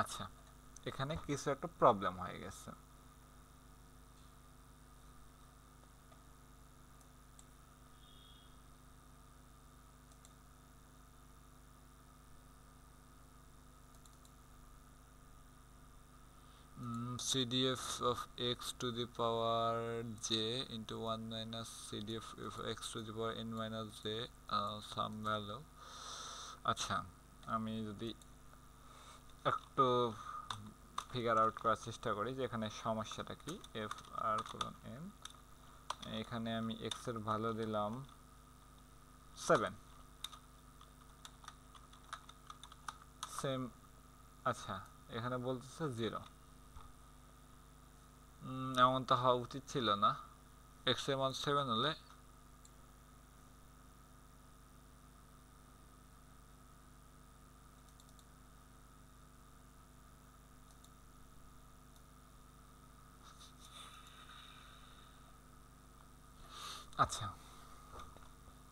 আচ্ছা এখানে কিছু একটা প্রবলেম হয়ে গেছে। CDF of x to the power j into 1 minus CDF of x to the power n minus j some value. আচ্ছা আমি যদি একটু ফিগার আউট করার চেষ্টা করি যে এখানে সমস্যাটা কি এফ আর কোলন এন এখানে আমি এক্স এর ভ্যালু দিলাম 7 সেম আচ্ছা এখানে বলতেছে 0 এমন তো হওয়া উচিত ছিল না এক্স এর মান 7 হলে আচ্ছা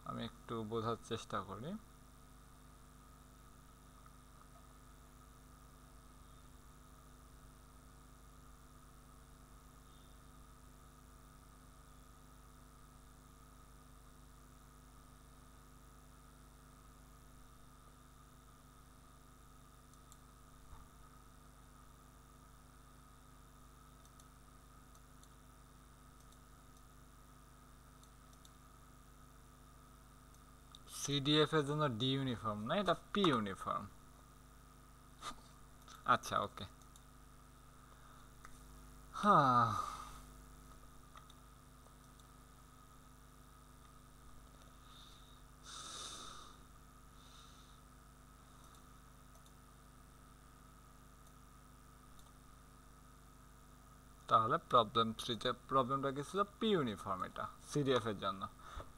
আমি একটু বোঝার চেষ্টা করি সিডিএফ এর জন্য ডি ইউনিফর্ম না এটা পি ইউনিফর্ম আচ্ছা ওকে হ্যাঁ তাহলে প্রবলেম 3 তে প্রবলেমটা কি ছিল পি ইউনিফর্ম এটা সিডিএফ এর জন্য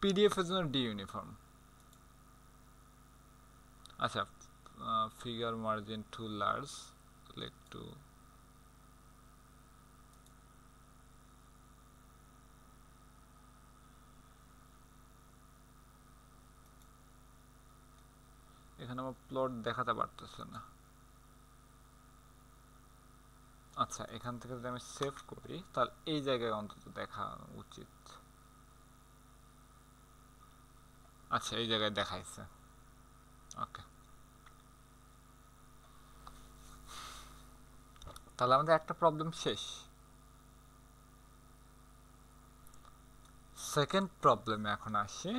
পিডিএফ এর জন্য ডি ইউনিফর্ম আচ্ছা ফিগার মার্জিন টু লার্জ একটু এখানে আমার প্লট দেখাতে পারতেছে না আচ্ছা এখান থেকে যদি আমি সেভ করি তাহলে এই জায়গায় অন্তত দেখা উচিত আচ্ছা এই জায়গায় দেখাইছে ওকে তাহলে আমাদের একটা প্রবলেম শেষ সেকেন্ড প্রবলেমে এখন আসি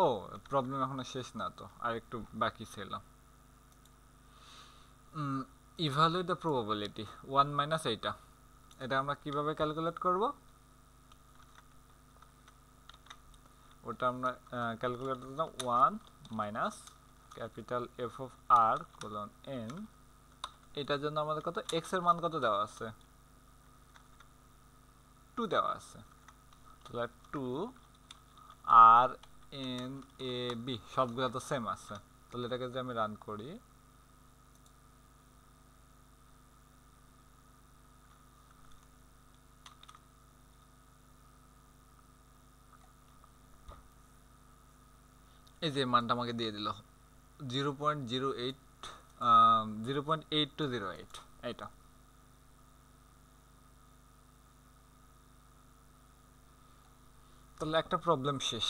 ও প্রবলেম এখনো শেষ না তো আর একটু বাকি ছিল ইভালুয়েট দ্য প্রবাবিলিটি 1 মাইনাস এইটা এটা আমরা কিভাবে ক্যালকুলেট করব ওটা আমরা ক্যালকুলেট করব 1 minus capital F of R colon N এটার জন্য আমাদের কত এক্স এর মান কত দেওয়া আছে 2 দেওয়া আছে তাহলে 2 আর এন এ বি সবগুলো তো সেম আছে তাহলে এটাকে যদি আমি রান করি এই যে মানটা আমাকে দিয়ে দিল 0.08 0.8208 এইটা তাহলে একটা প্রবলেম শেষ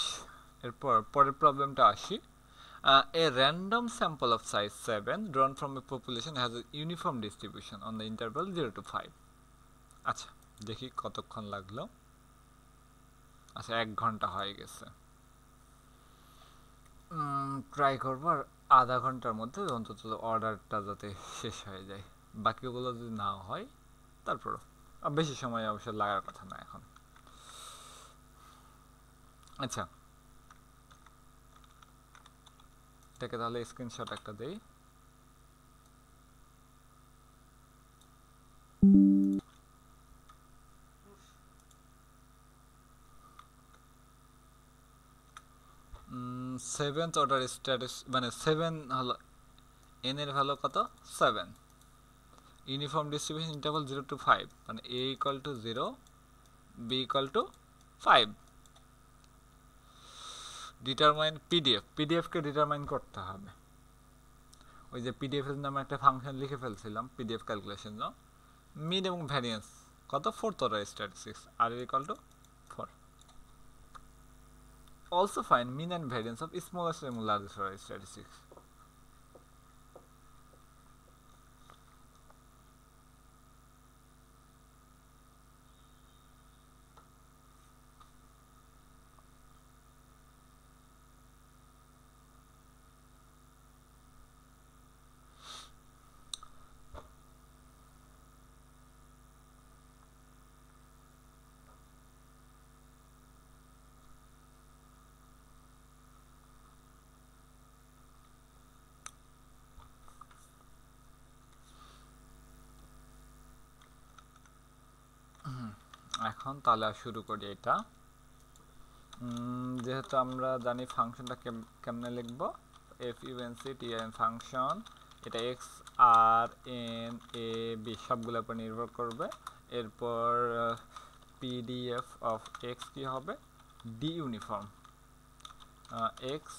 এরপর পরের প্রবলেমটা আসি a random sample of size 7 drawn from a population has a uniform distribution on the interval 0 to 5 আচ্ছা দেখি কতক্ষণ লাগলো আচ্ছা 1 ঘন্টা হয়ে গেছে ট্রাই করবো আর আধা ঘন্টার মধ্যে অন্তত অর্ডারটা যাতে শেষ হয়ে যায় বাকিগুলো যদি না হয় তারপরও বেশি সময় অবশ্য লাগার কথা না এখন আচ্ছা এটাকে তাহলে স্ক্রিনশট একটা দেই সেভেন্থ অর্ডার স্ট্যাটাস মানে 7 হলো এন এর ভ্যালু কত 7 ইউনিফর্ম ডিস্ট্রিবিউশন ইন্টারভাল 0 to 5 মানে a equal to 0 b equal to 5 determine PDF K determine করতে হবে ওই যে পিডিএফ এর নামে একটা ফাংশন লিখে ফেলছিলাম পিডিএফ ক্যালকুলেশন জন্য মিন এবং ভ্যারিয়েন্স কত 4th order statistics r equal to 4 also find mean and variance of smallest and largest order statistics এখন তাহলে শুরু করি এটা যেহেতু আমরা জানি ফাংশনটা কেমনে লিখব F U N C T N function এটা X R N A B সবগুলোর উপর নির্ভর করবে এরপর পিডিএফ অফ এক্স কি হবে D uniform X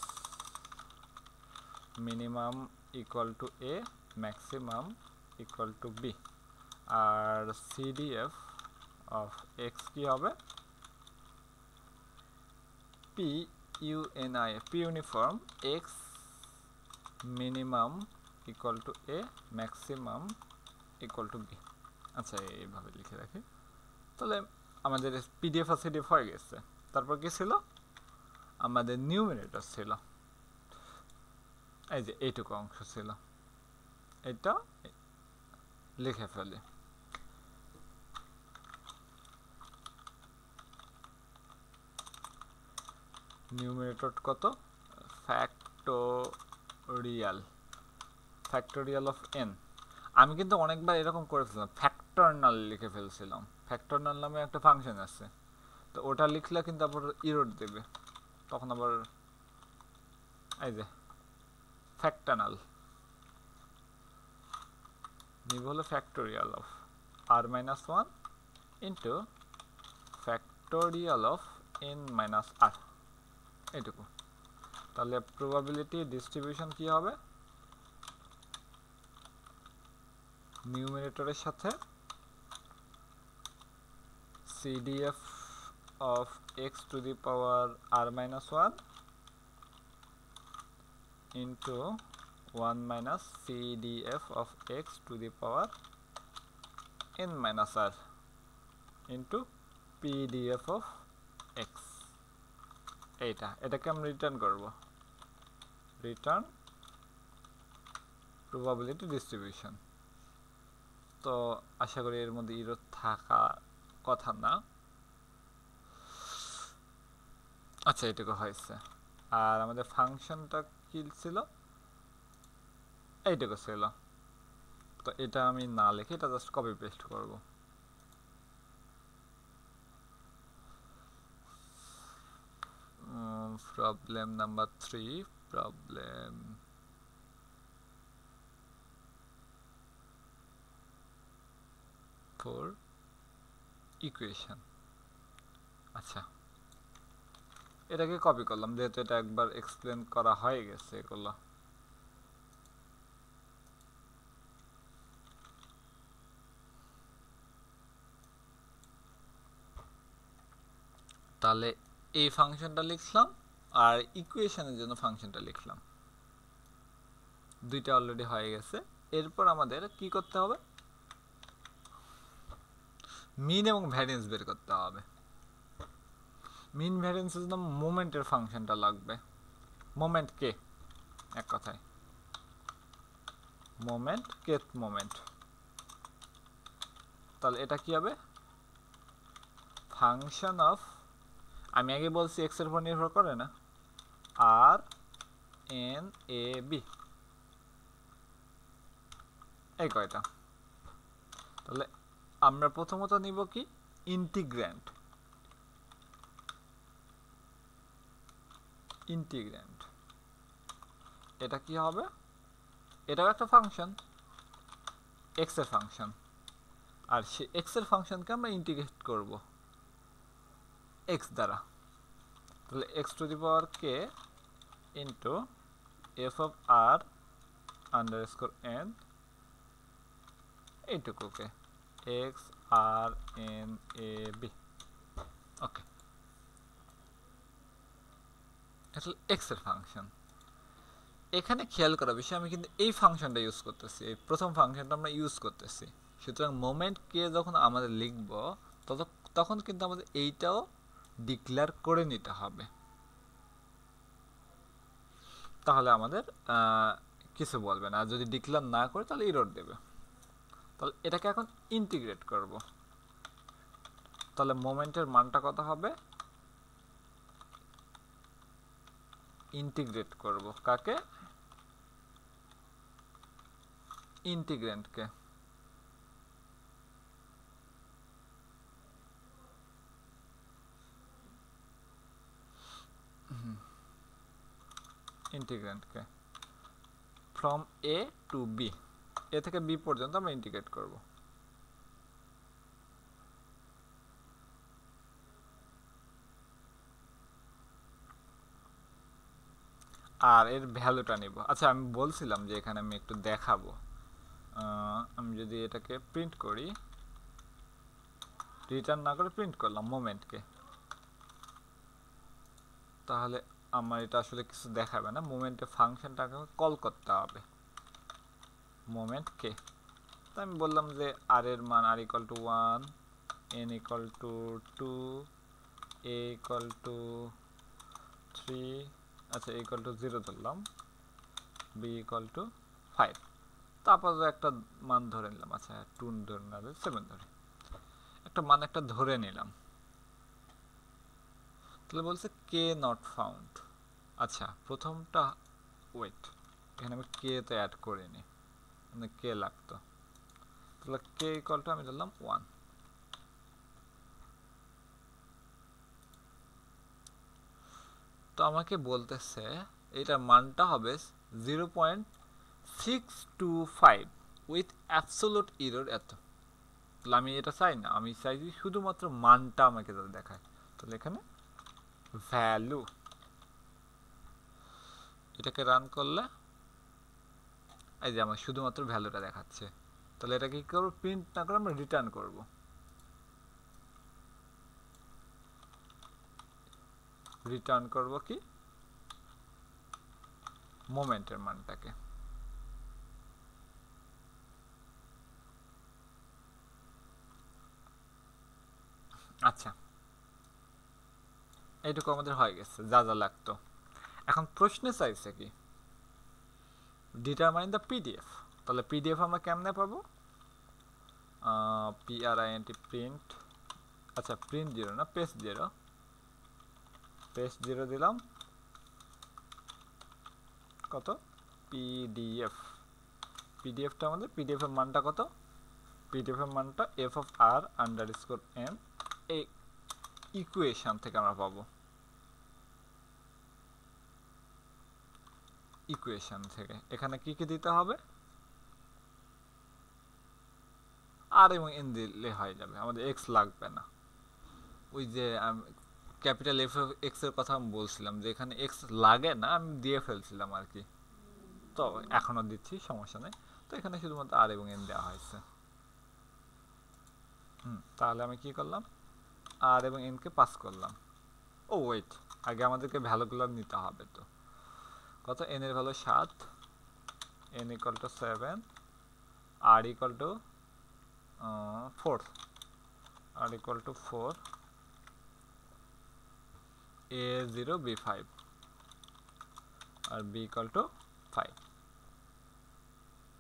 minimum equal to A maximum equal to B আর সিডিএফ অফ এক্স কি হবে P U N I P uniform X minimum equal to A maximum equal to B আচ্ছা এইভাবে লিখে রাখি তাহলে আমাদের পিডিএফ আর সিডিএফ হয়ে গেছে তারপর কি ছিল আমাদের নিউমেরেটর ছিল এই যে এইটুকু অংশ ছিল এটা লিখে ফেলি নিউমেরেটর কত ফ্যাক্টোরিয়াল অফ এন আমি কিন্তু অনেকবার এরকম করে ফেলছিলাম ফ্যাক্টরনাল লিখে ফেলছিলাম ফ্যাক্টরনাল নামে একটা ফাংশন আছে তো ওটা লিখলে কিন্তু আবার ইরর দেবে তখন আবার এই যে ফ্যাক্টরনাল নিব হলো factorial of R minus 1 into factorial of N minus R এইটুকু তাহলে প্রবাবিলিটি ডিস্ট্রিবিউশন কি হবে নিউমেরেটরের সাথে CDF of x to the power r minus 1 into 1 minus CDF of x to the power n minus r into PDF of x এটাকে আমরা return করব return probability distribution তো আশা করি এর মধ্যে ইরর থাকা কথা না আচ্ছা এটুকু হয়েছে আর আমাদের ফাংশনটা কি ছিল এইটুকু ছিল তো এটা আমি না লিখে এটা জাস্ট কপি পেস্ট করব প্রবলেম নাম্বার 3 প্রবলেম 4 ইকুয়েশন আচ্ছা এটাকে কপি করলাম যেহেতু এটা একবার এক্সপ্লেন করা হয়ে গেছে এগুলো তাহলে এই ফাংশনটা লিখলাম আর ইকুয়েশনের জন্য ফাংশনটা লিখলাম দুইটা অলরেডি হয়ে গেছে এরপর আমাদের কি করতে হবে মিন এবং ভ্যারিয়েন্স বের করতে হবে মিন ভ্যারিয়েন্সের জন্য মোমেন্টের ফাংশনটা লাগবে মোমেন্ট কে এক কথায় মোমেন্ট কেথ মোমেন্ট তাহলে এটা কি হবে ফাংশন অফ আমি আগে বলছি x এর উপর নির্ভর করে না আর এন এ বি এই কয়টা তাহলে আমরা প্রথমত নিব কি ইন্টিগ্র্যান্ড এটা কি হবে এটাও একটা ফাংশন এক্স এর ফাংশন, আর সে এক্স এর ফাংশনকে আমরা ইন্টিগ্রেট করব এক্স দ্বারা। তাহলে এক্স টু দি পাওয়ার কে into F of R underscore N এইটুকুকে X R N A B. Okay, এটা এক্স এর ফাংশন। এখানে খেয়াল করা বিষয়, আমি কিন্তু এই ফাংশনটা ইউজ করতেছি, এই প্রথম ফাংশনটা আমরা ইউজ করতেছি। সুতরাং মোমেন্ট কে যখন আমাদের লিখব তখন কিন্তু আমাদের এইটাও ডিক্লেয়ার করে নিতে হবে, তাহলে আমাদের কিছু বলবে না। আর যদি ডিক্লেয়ার না করে তাহলে এরর দেবে। তাহলে এটাকে এখন ইন্টিগ্রেট করব। তাহলে মোমেন্টের মানটা কত হবে, ইন্টিগ্রেট করব কাকে, ইন্টিগ্রেন্টকে। ইন্টিগ্রেন্টকে ফ্রম এ টু বি, এ থেকে বি পর্যন্ত আমরা ইন্টিগ্রেট করব। আর এর ভ্যালুটা নিব। আচ্ছা, আমি বলছিলাম যে এখানে আমি একটু দেখাবো। আমি যদি এটাকে প্রিন্ট করি, রিটার্ন না করে প্রিন্ট করলাম মোমেন্টকে, তাহলে আমার এটা আসলে কিছু দেখাবে না। মোমেন্টের ফাংশনটাকে কল করতে হবে মোমেন্টকে। তো আমি বললাম যে আর এর মান R equal to 1, N equal to 2, A equal to 3, আচ্ছা এ ইকুয়াল টু 0 ধরলাম, বি ইকুয়াল টু 5, তারপর একটা মান ধরে নিলাম। আচ্ছা 2 ধরে না, 7 ধরে একটা মান একটা ধরে নিলাম। তাহলে বলছে কে নট ফাউন্ড। আচ্ছা প্রথমটা ওয়েট, এখানে আমি কে তো অ্যাড করিনি, মানে কে লাগতো। তাহলে কে ইকুয়াল টু আমি ধরলাম 1। তো আমাকে বলতেছে এটার মানটা হবে 0.625 উইথ অ্যাবসোলুট এরর এত। তাহলে আমি এটা চাই না, আমি চাইছি শুধুমাত্র মানটা আমাকে যাতে দেখায়। তাহলে এখানে ভ্যালু, এটাকে রান করলে এই যে আমার শুধুমাত্র ভ্যালুটা দেখাচ্ছে। তাহলে এটাকে কি করবো, প্রিন্ট না করে আমরা রিটার্ন করব। রিটার্ন করব কি, মোমেন্টের মানটাকে। আচ্ছা এইটুকু আমাদের হয়ে গেছে যা যা লাগতো। এখন প্রশ্নে চাইছে কি, ডিটারমাইন দ্য পিডিএফ। তাহলে পিডিএফ আমরা কেমনে পাবো, PRINT প্রিন্ট, আচ্ছা প্রিন্ট 0 না পেস্ট 0, পেস্ট 0 দিলাম কত, পিডিএফ। পিডিএফটা আমাদের পিডিএফ এর মানটা কত, পিডিএফ এর মানটা F of R underscore N, এই ইকুয়েশন থেকে আমরা পাবো, ইকুয়েশন থেকে। এখানে কি কি দিতে হবে, আর এবং এন দিলে হয়ে যাবে, আমাদের এক্স লাগবে না। ওই যে ক্যাপিটাল এফ এক্স এর কথা আমি বলছিলাম যে এখানে এক্স লাগে না, আমি দিয়ে ফেলছিলাম আর কি, তো এখনো দিচ্ছি, সমস্যা নেই। তো এখানে শুধুমাত্র আর এবং এন দেওয়া হয়েছে। তাহলে আমি কি করলাম, আর এবং এন কে পাস করলাম। ও ওয়েট, আগে আমাদেরকে ভ্যালুগুলো নিতে হবে। তো কত, এন এর value 7, N equal to 7, R equal to 4, R equal to 4, A 0 B 5, আর বি ইকুয়াল টু 5।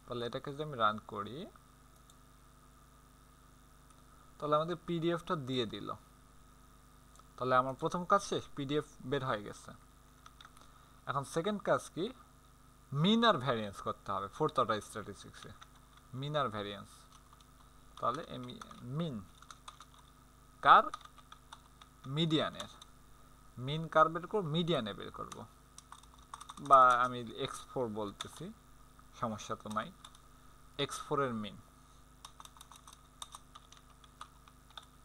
তাহলে এটাকে যদি আমি রান করি, তাহলে আমাদের পিডিএফটা দিয়ে দিল। তাহলে আমার প্রথম কাজ শেষ, পিডিএফ বের হয়ে গেছে। এখন সেকেন্ড কাজ কি, মিন আর ভ্যারিয়েন্স করতে হবে। ফোর্থ অর্ডার স্ট্যাটিস্টিক্সে মিন আর ভ্যারিয়েন্স। তাহলে মিন কার, মিডিয়ানের। মিন কার বের করব, মিডিয়ানে বের করব, বা আমি x4 বলতেছি, সমস্যা তো নাই। x4 এর মিন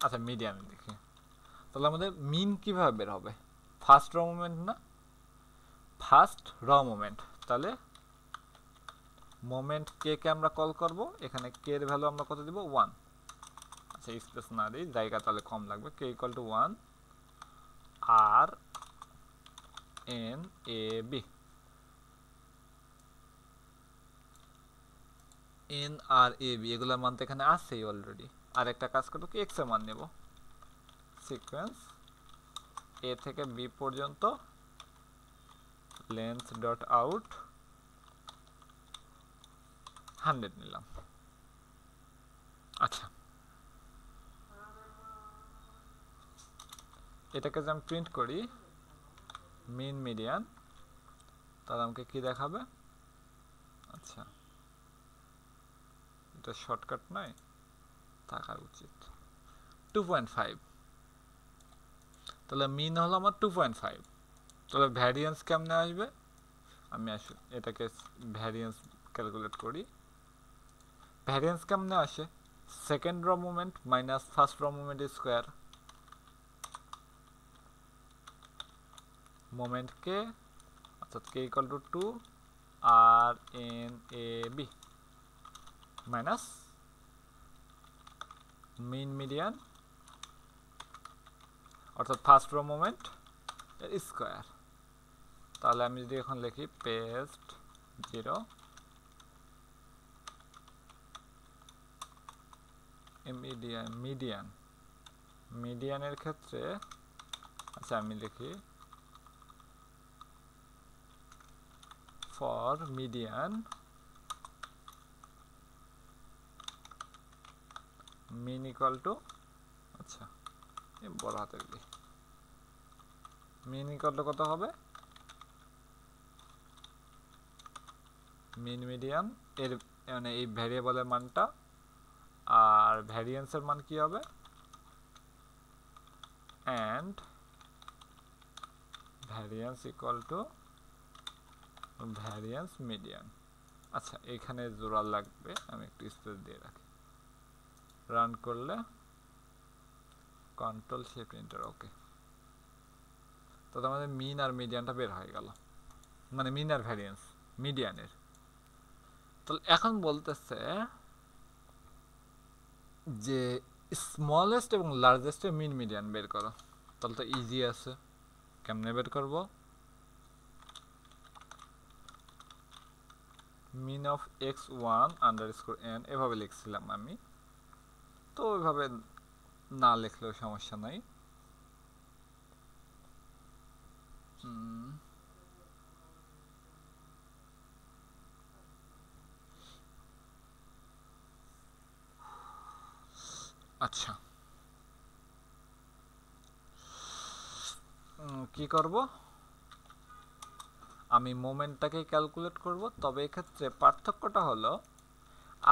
আচ্ছা মিডিয়ান দেখি, তাহলে আমাদের মিন কিভাবে বের হবে? ফার্স্ট র মোমেন্ট না, ফার্স্ট র মোমেন্ট, তাহলে মোমেন্ট কে কে আমরা কল করব, এখানে কে এর ভ্যালু আমরা কত দিব 1। আচ্ছা স্পেস না দিই, জায়গা তাহলে কম লাগবে, K equal to 1 R N A B, N R A B এগুলোর মান তো এখানে আছেই অলরেডি। আর একটা কাজ করবো কি, এক্স এর মান নেব, সিকোয়েন্স এ থেকে বি পর্যন্ত লেন্থ ডট আউট 100 নিলাম। আচ্ছা এটাকে যদি আমি প্রিন্ট করি মিন মিডিয়ান, তাহলে আমাকে কি দেখাবে? আচ্ছা এটা শর্টকাট নয়, থাকা উচিত 2.5, তাহলে মিন হলো আমার 2.5। তাহলে ভ্যারিয়েন্স কেমনে আসবে, আমি এটাকে ভ্যারিয়েন্স ক্যালকুলেট করি। ভ্যারিয়েন্স কেমনে আসে, সেকেন্ড র মোমেন্ট মাইনাস ফার্স্ট র মোমেন্ট স্কোয়ার, মোমেন্ট কে অর্থাৎ K equal to 2 R N A B minus mean median অর্থাৎ ফার্স্ট র মোমেন্ট এর স্কোয়ার। তাহলে আমি যদি এখন লিখি পেস্ট 0 মিডিয়ান মিডিয়ান মিডিয়ানের ক্ষেত্রে, আচ্ছা আমি লিখি for median mean equal to, আচ্ছা বড় হাতের দি, মিন ইকুয়াল টু কত হবে, মিন মিডিয়ান এর মানে এই ভ্যারিয়েবলের মানটা, আর ভ্যারিয়েন্সের মান কি হবে, and variance equal to variance median. আচ্ছা এখানে জোড়া লাগবে, আমি একটু স্পেস দিয়ে রাখি, রান করলে কন্ট্রোল শিফট এন্টার, ওকে। তো আমাদের মিন আর মিডিয়ানটা বের হয়ে গেল, মানে মিন আর ভ্যারিয়েন্স মিডিয়ানের। তো এখন বলতেছে যে স্মলেস্ট এবং লার্জেস্টের মিন মিডিয়ান বের করো, তাহলে তো ইজি আছে, কেমনে বের করব, মিন অফ x1 আন্ডারস্কোর n এভাবে লিখছিলাম আমি, তো ওইভাবে না লিখলেও সমস্যা নাই। আচ্ছা কি করব, আমি মোমেন্টটাকে ক্যালকুলেট করব, তবে এক্ষেত্রে পার্থক্যটা হলো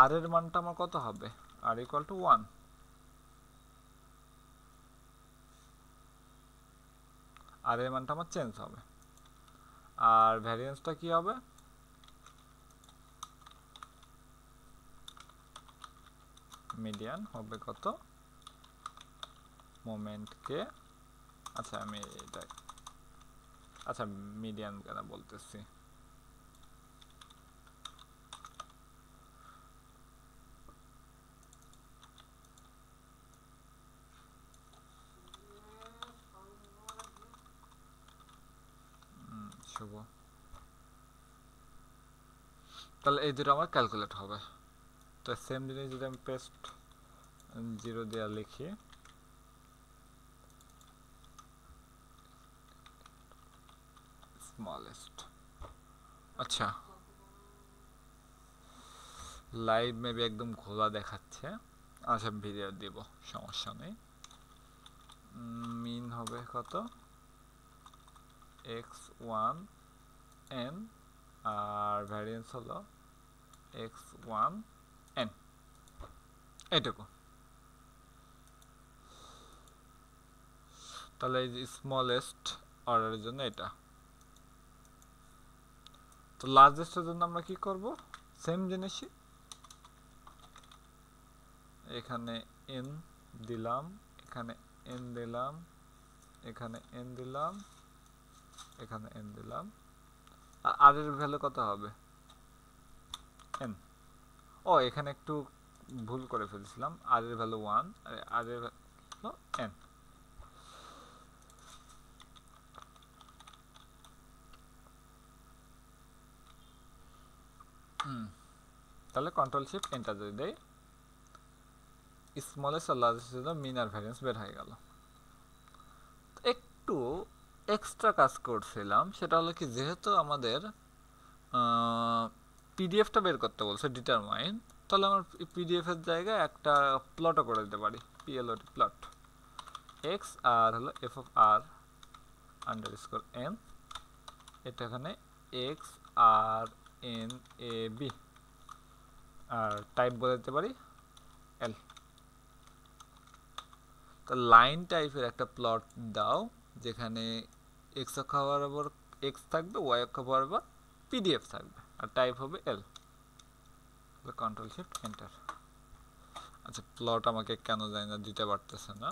আর এর মানটা আমার কত হবে, আর ইকুয়াল টু 1, আর এর মানটা আমার চেঞ্জ হবে, আর ভ্যারিয়েন্সটা কি হবে, মিডিয়ান হবে কত, মোমেন্ট কে, আচ্ছা আমি এটা, আচ্ছা মিডিয়ান কেন বলতেছি, শুভ, তাহলে এই দুটো আমার ক্যালকুলেট হবে। তো সেম জিনিস যদি আমি পেস্ট 0 দিয়ে লিখি, স্মলেস্ট, আচ্ছা লাইভ মেবি একদম খোলা দেখাচ্ছে, আচ্ছা ভিডিও দিব সমস্যা নেই। মিন হবে কত, x1 n আর ভ্যারিয়েন্স হলো x1 n, এইটুকু। তাহলে এই যে স্মলেস্ট অর্ডারের জন্য এটা, তো লার্জেস্টের জন্য আমরা কি করব, সেম জিনিসই, এখানে n দিলাম, এখানে n দিলাম, এখানে n দিলাম, এখানে n দিলাম। আর এর ভ্যালু কত হবে? n। ও এখানে একটু ভুল করে ফেলছিলাম, আর এর ভ্যালু 1, আর এর ভ্যালু n। তাহলে কন্ট্রোল শিফট এন্টার যদি দেই, স্মলেস্ট আর লার্জেস্ট জন্য মিন আর ভ্যারিয়েন্স বের হয়ে গেল। একটু এক্সট্রা কাজ করছিলাম, সেটা হলো কি, যেহেতু আমাদের পিডিএফটা বের করতে বলছে ডিটারমাইন, তাহলে আমার পিডিএফ এর জায়গায় একটা প্লটও করে দিতে পারি, পিএলওটি প্লট এক্স আর হলো F of R underscore N, এটা এখানে X R N A B, আর টাইপ বলে দিতে পারি এল। তো লাইন টাইপের একটা প্লট দাও যেখানে এক্স অক্ষ বরাবর এক্স থাকবে, ওয়াই অক্ষ বরাবর পিডিএফ থাকবে, আর টাইপ হবে এল। Control shift enter. আচ্ছা, প্লট আমাকে কেন জানি না দিতে পারতেছে না,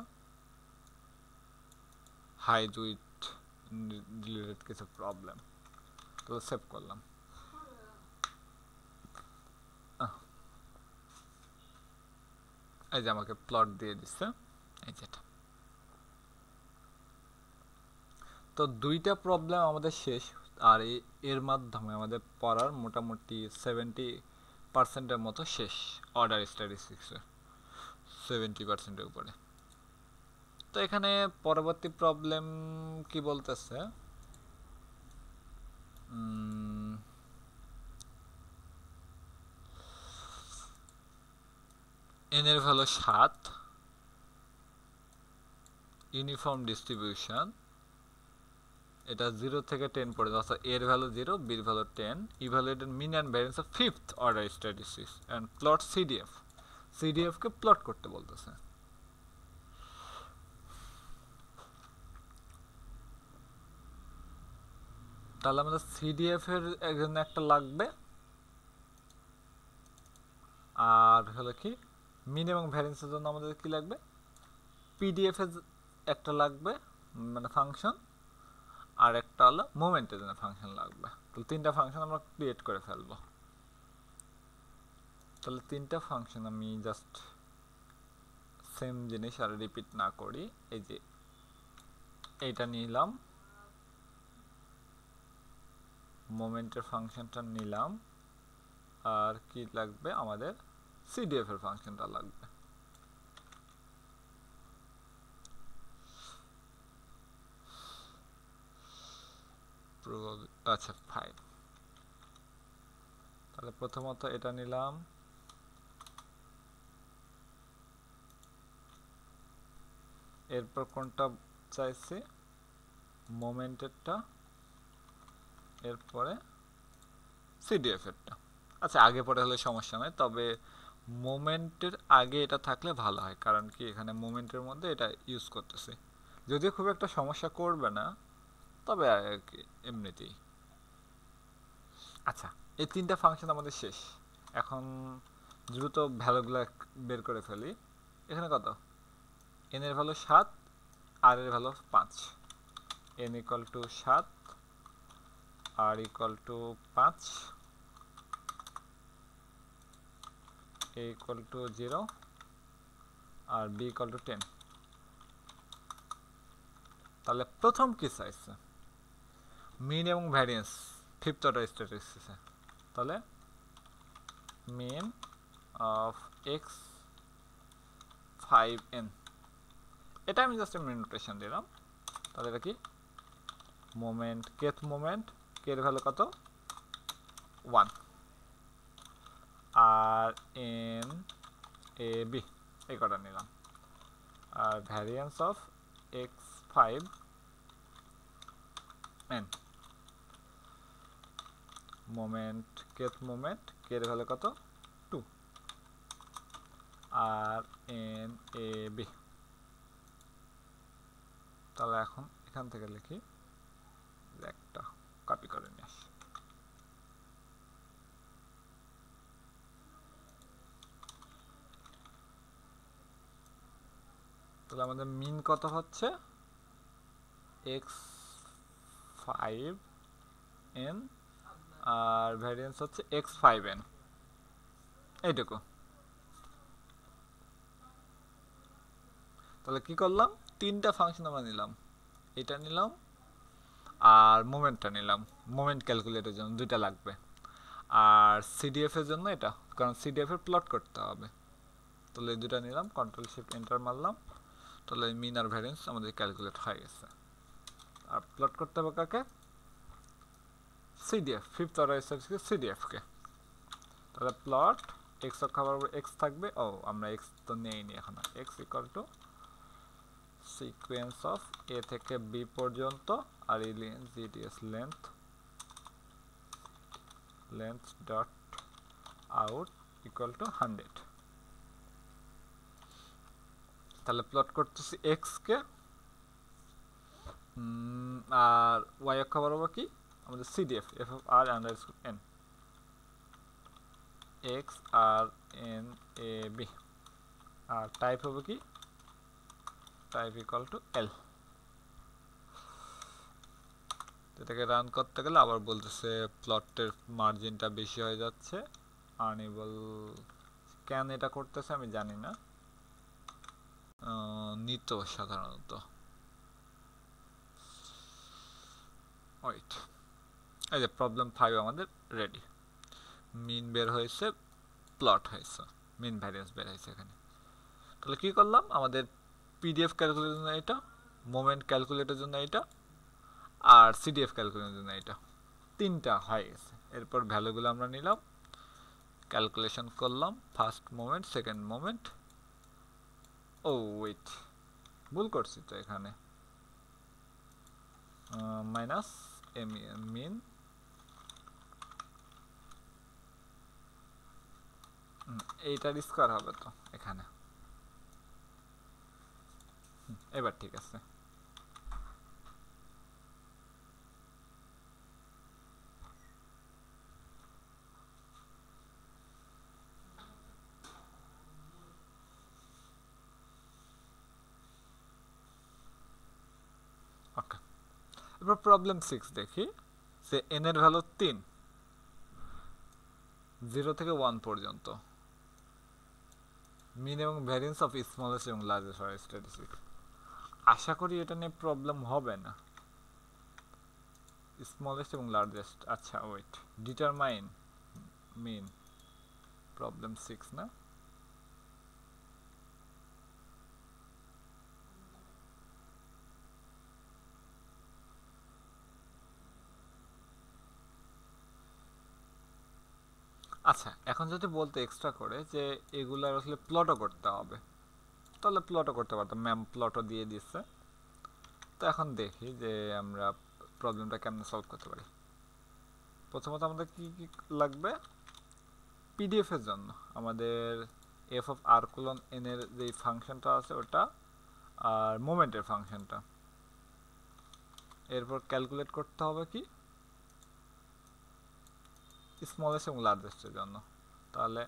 হাইড উইথ রিলেটেড কিছু প্রবলেম। তো সেভ করলাম। এই যে আমাকে প্লট দিয়ে দিচ্ছে, এই যেটা। তো দুইটা প্রবলেম আমাদের শেষ, আর এর মাধ্যমে আমাদের পড়ার মোটামুটি 70% মতো শেষ, অর্ডার স্ট্যাটিস্টিক্সের 70%-এর উপরে। তো এখানে পরবর্তী প্রবলেম কি বলতেছে, n এর ভ্যালু 7, ইউনিফর্ম ডিস্ট্রিবিউশন, এটা 0 থেকে 10 পর্যন্ত, অর্থাৎ এর ভ্যালু 0, বির value 10, evaluated mean and variance of 5th order statistics and plot CDF. CDF কে প্লট করতে বলতেছে। তাহলে আমাদের সিডিএফ এর জন্য একটা লাগবে, আর হলো কি মিন এবং ভ্যারিয়েন্সের জন্য আমাদের কি লাগবে, পিডিএফ এর একটা লাগবে মানে ফাংশন, আর একটা হলো মোমেন্টের জন্য ফাংশন লাগবে। তাহলে তিনটা ফাংশন আমরা ক্রিয়েট করে ফেলবো। তাহলে তিনটা ফাংশন আমি জাস্ট সেম জিনিস আর রিপিট না করি, এই যে এইটা নিলাম, মোমেন্টের ফাংশনটা নিলাম, আর কি লাগবে আমাদের, সিডিএফ এর ফাংশনটা লাগবে। আচ্ছা ফাইন, তাহলে প্রথমত এটা নিলাম, এরপর কোনটা চাইছি, মোমেন্টেরটা, এরপরে সিডিএফ এরটা। আচ্ছা আগে পরে হলে সমস্যা নয়, তবে মোমেন্টের আগে এটা থাকলে ভালো হয়, কারণ কি এখানে মোমেন্টের মধ্যে এটা ইউজ করতেছি, যদিও খুব একটা সমস্যা করবে না, তবে আর কি এমনিতেই। আচ্ছা, এই তিনটা ফাংশন আমাদের শেষ। এখন দ্রুত ভ্যালুগুলো বের করে ফেলি। এখানে কত, এন এর ভ্যালু 7, আর এর value 5, n equal to 7, R equal to 5, a equal to 0, আর b ইকুয়াল টু 10। তাহলে প্রথম কি চাইছে, মিন এবং ভ্যারিয়েন্স 5th অর্ডার স্ট্যাটিস্টিক্সে। তাহলে মিন অফ এক্স 5n, এটা আমি জাস্ট এমনি নোটেশন দিলাম। তাহলে এটা কি, মোমেন্ট, কেথ মোমেন্ট, কে এর ভ্যালু কত 1, আর এন এ বি এই কটা নিলাম, আর variance of X 5n, moment, Kth moment, K এর ভ্যালু কত 2, আর এন এ বি। তাহলে এখন এখান থেকে লিখি, একটা কপি করে নিয়ে আসি। তাহলে আমাদের মিন কত হচ্ছে x5n আর ভ্যারিয়েন্স হচ্ছে x5n, এইটুকু। তাহলে কি করলাম, তিনটা ফাংশন আমরা নিলাম, এটা নিলাম আর মোমেন্টটা নিলাম, মোমেন্ট ক্যালকুলেটের জন্য দুইটা লাগবে, আর সিডিএফ এর জন্য এটা, কারণ সিডিএফ এর প্লট করতে হবে। তাহলে এই দুটা নিলাম, কন্ট্রোল শিফট এন্টার মারলাম, তাহলে মিন আর ভ্যারিয়েন্স আমাদের ক্যালকুলেট হয়ে গেছে। আর প্লট করতে হবে কাকে, সিডিএফ, ফিফথ অর্ডার সিডিএফ কে। তাহলে প্লট এক্স অক্ষ বরাবর এক্স থাকবে, ও আমরা এক্স তো নেইনি এখন, X equal to sequence of A থেকে বি পর্যন্ত, আর এই জিডিএস length dot out equal to 100। তাহলে প্লট করতেছি এক্স কে, আর ওয়াই অক্ষ বরাবর কি আমাদের CDF F of R underscore N, X R N A B, আর টাইপ হবে কি টাইপ ইকুয়াল টু এল। এটাকে রান করতে গেলে আবার বলতেছে প্লটের মার্জিনটা বেশি হয়ে যাচ্ছে, আনএবল। কেন এটা করতেছে আমি জানি না, নিত সাধারণত। ওয়েট, এই যে প্রবলেম 5 আমাদের রেডি, মিন বের হয়েছে, প্লট হয়েছে, মিন ভ্যারিয়েন্স বের হয়েছে এখানে। তাহলে কি করলাম, আমাদের পিডিএফ ক্যালকুলেটের জন্য এটা, মোমেন্ট ক্যালকুলেটের জন্য এটা, আর সিডিএফ ক্যালকুলেটের জন্য এটা, তিনটা হয়ে গেছে। এরপর ভ্যালুগুলো আমরা নিলাম, ক্যালকুলেশন করলাম, ফার্স্ট মোমেন্ট, সেকেন্ড মোমেন্ট। ও ওয়েট, ভুল করছি তো এখানে, মাইনাস মিন, এইটার স্কোয়ার হবে তো এখানে, এবার ঠিক আছে। ওকে, এবার প্রবলেম 6 দেখি, যে এন এর ভ্যালু 3, 0 থেকে 1 পর্যন্ত, মিন এবং ভ্যারিয়েন্স অফ স্মলেস্ট এবং লার্জেস্ট হয় স্ট্যাটিস্টিক্স। আশা করি এটা নিয়ে প্রবলেম হবে না, স্মলেস্ট এবং লার্জেস্ট। আচ্ছা ওয়েট, ডিটারমাইন মিন, প্রবলেম 6 না, আচ্ছা এখন যদি বলতে এক্সট্রা করে যে এগুলার আসলে প্লটও করতে হবে, তাহলে প্লটও করতে পারতাম, ম্যাম প্লটও দিয়ে দিচ্ছে। তো এখন দেখি যে আমরা প্রবলেমটা কেমনে সলভ করতে পারি। প্রথমত আমাদের কি কি লাগবে, পিডিএফ এর জন্য আমাদের F of R colon N এর যে ফাংশনটা আছে ওটা, আর মোমেন্টের ফাংশনটা। এরপর ক্যালকুলেট করতে হবে কি স্মলেস্ট এবং লার্জেস্টের জন্য, তাহলে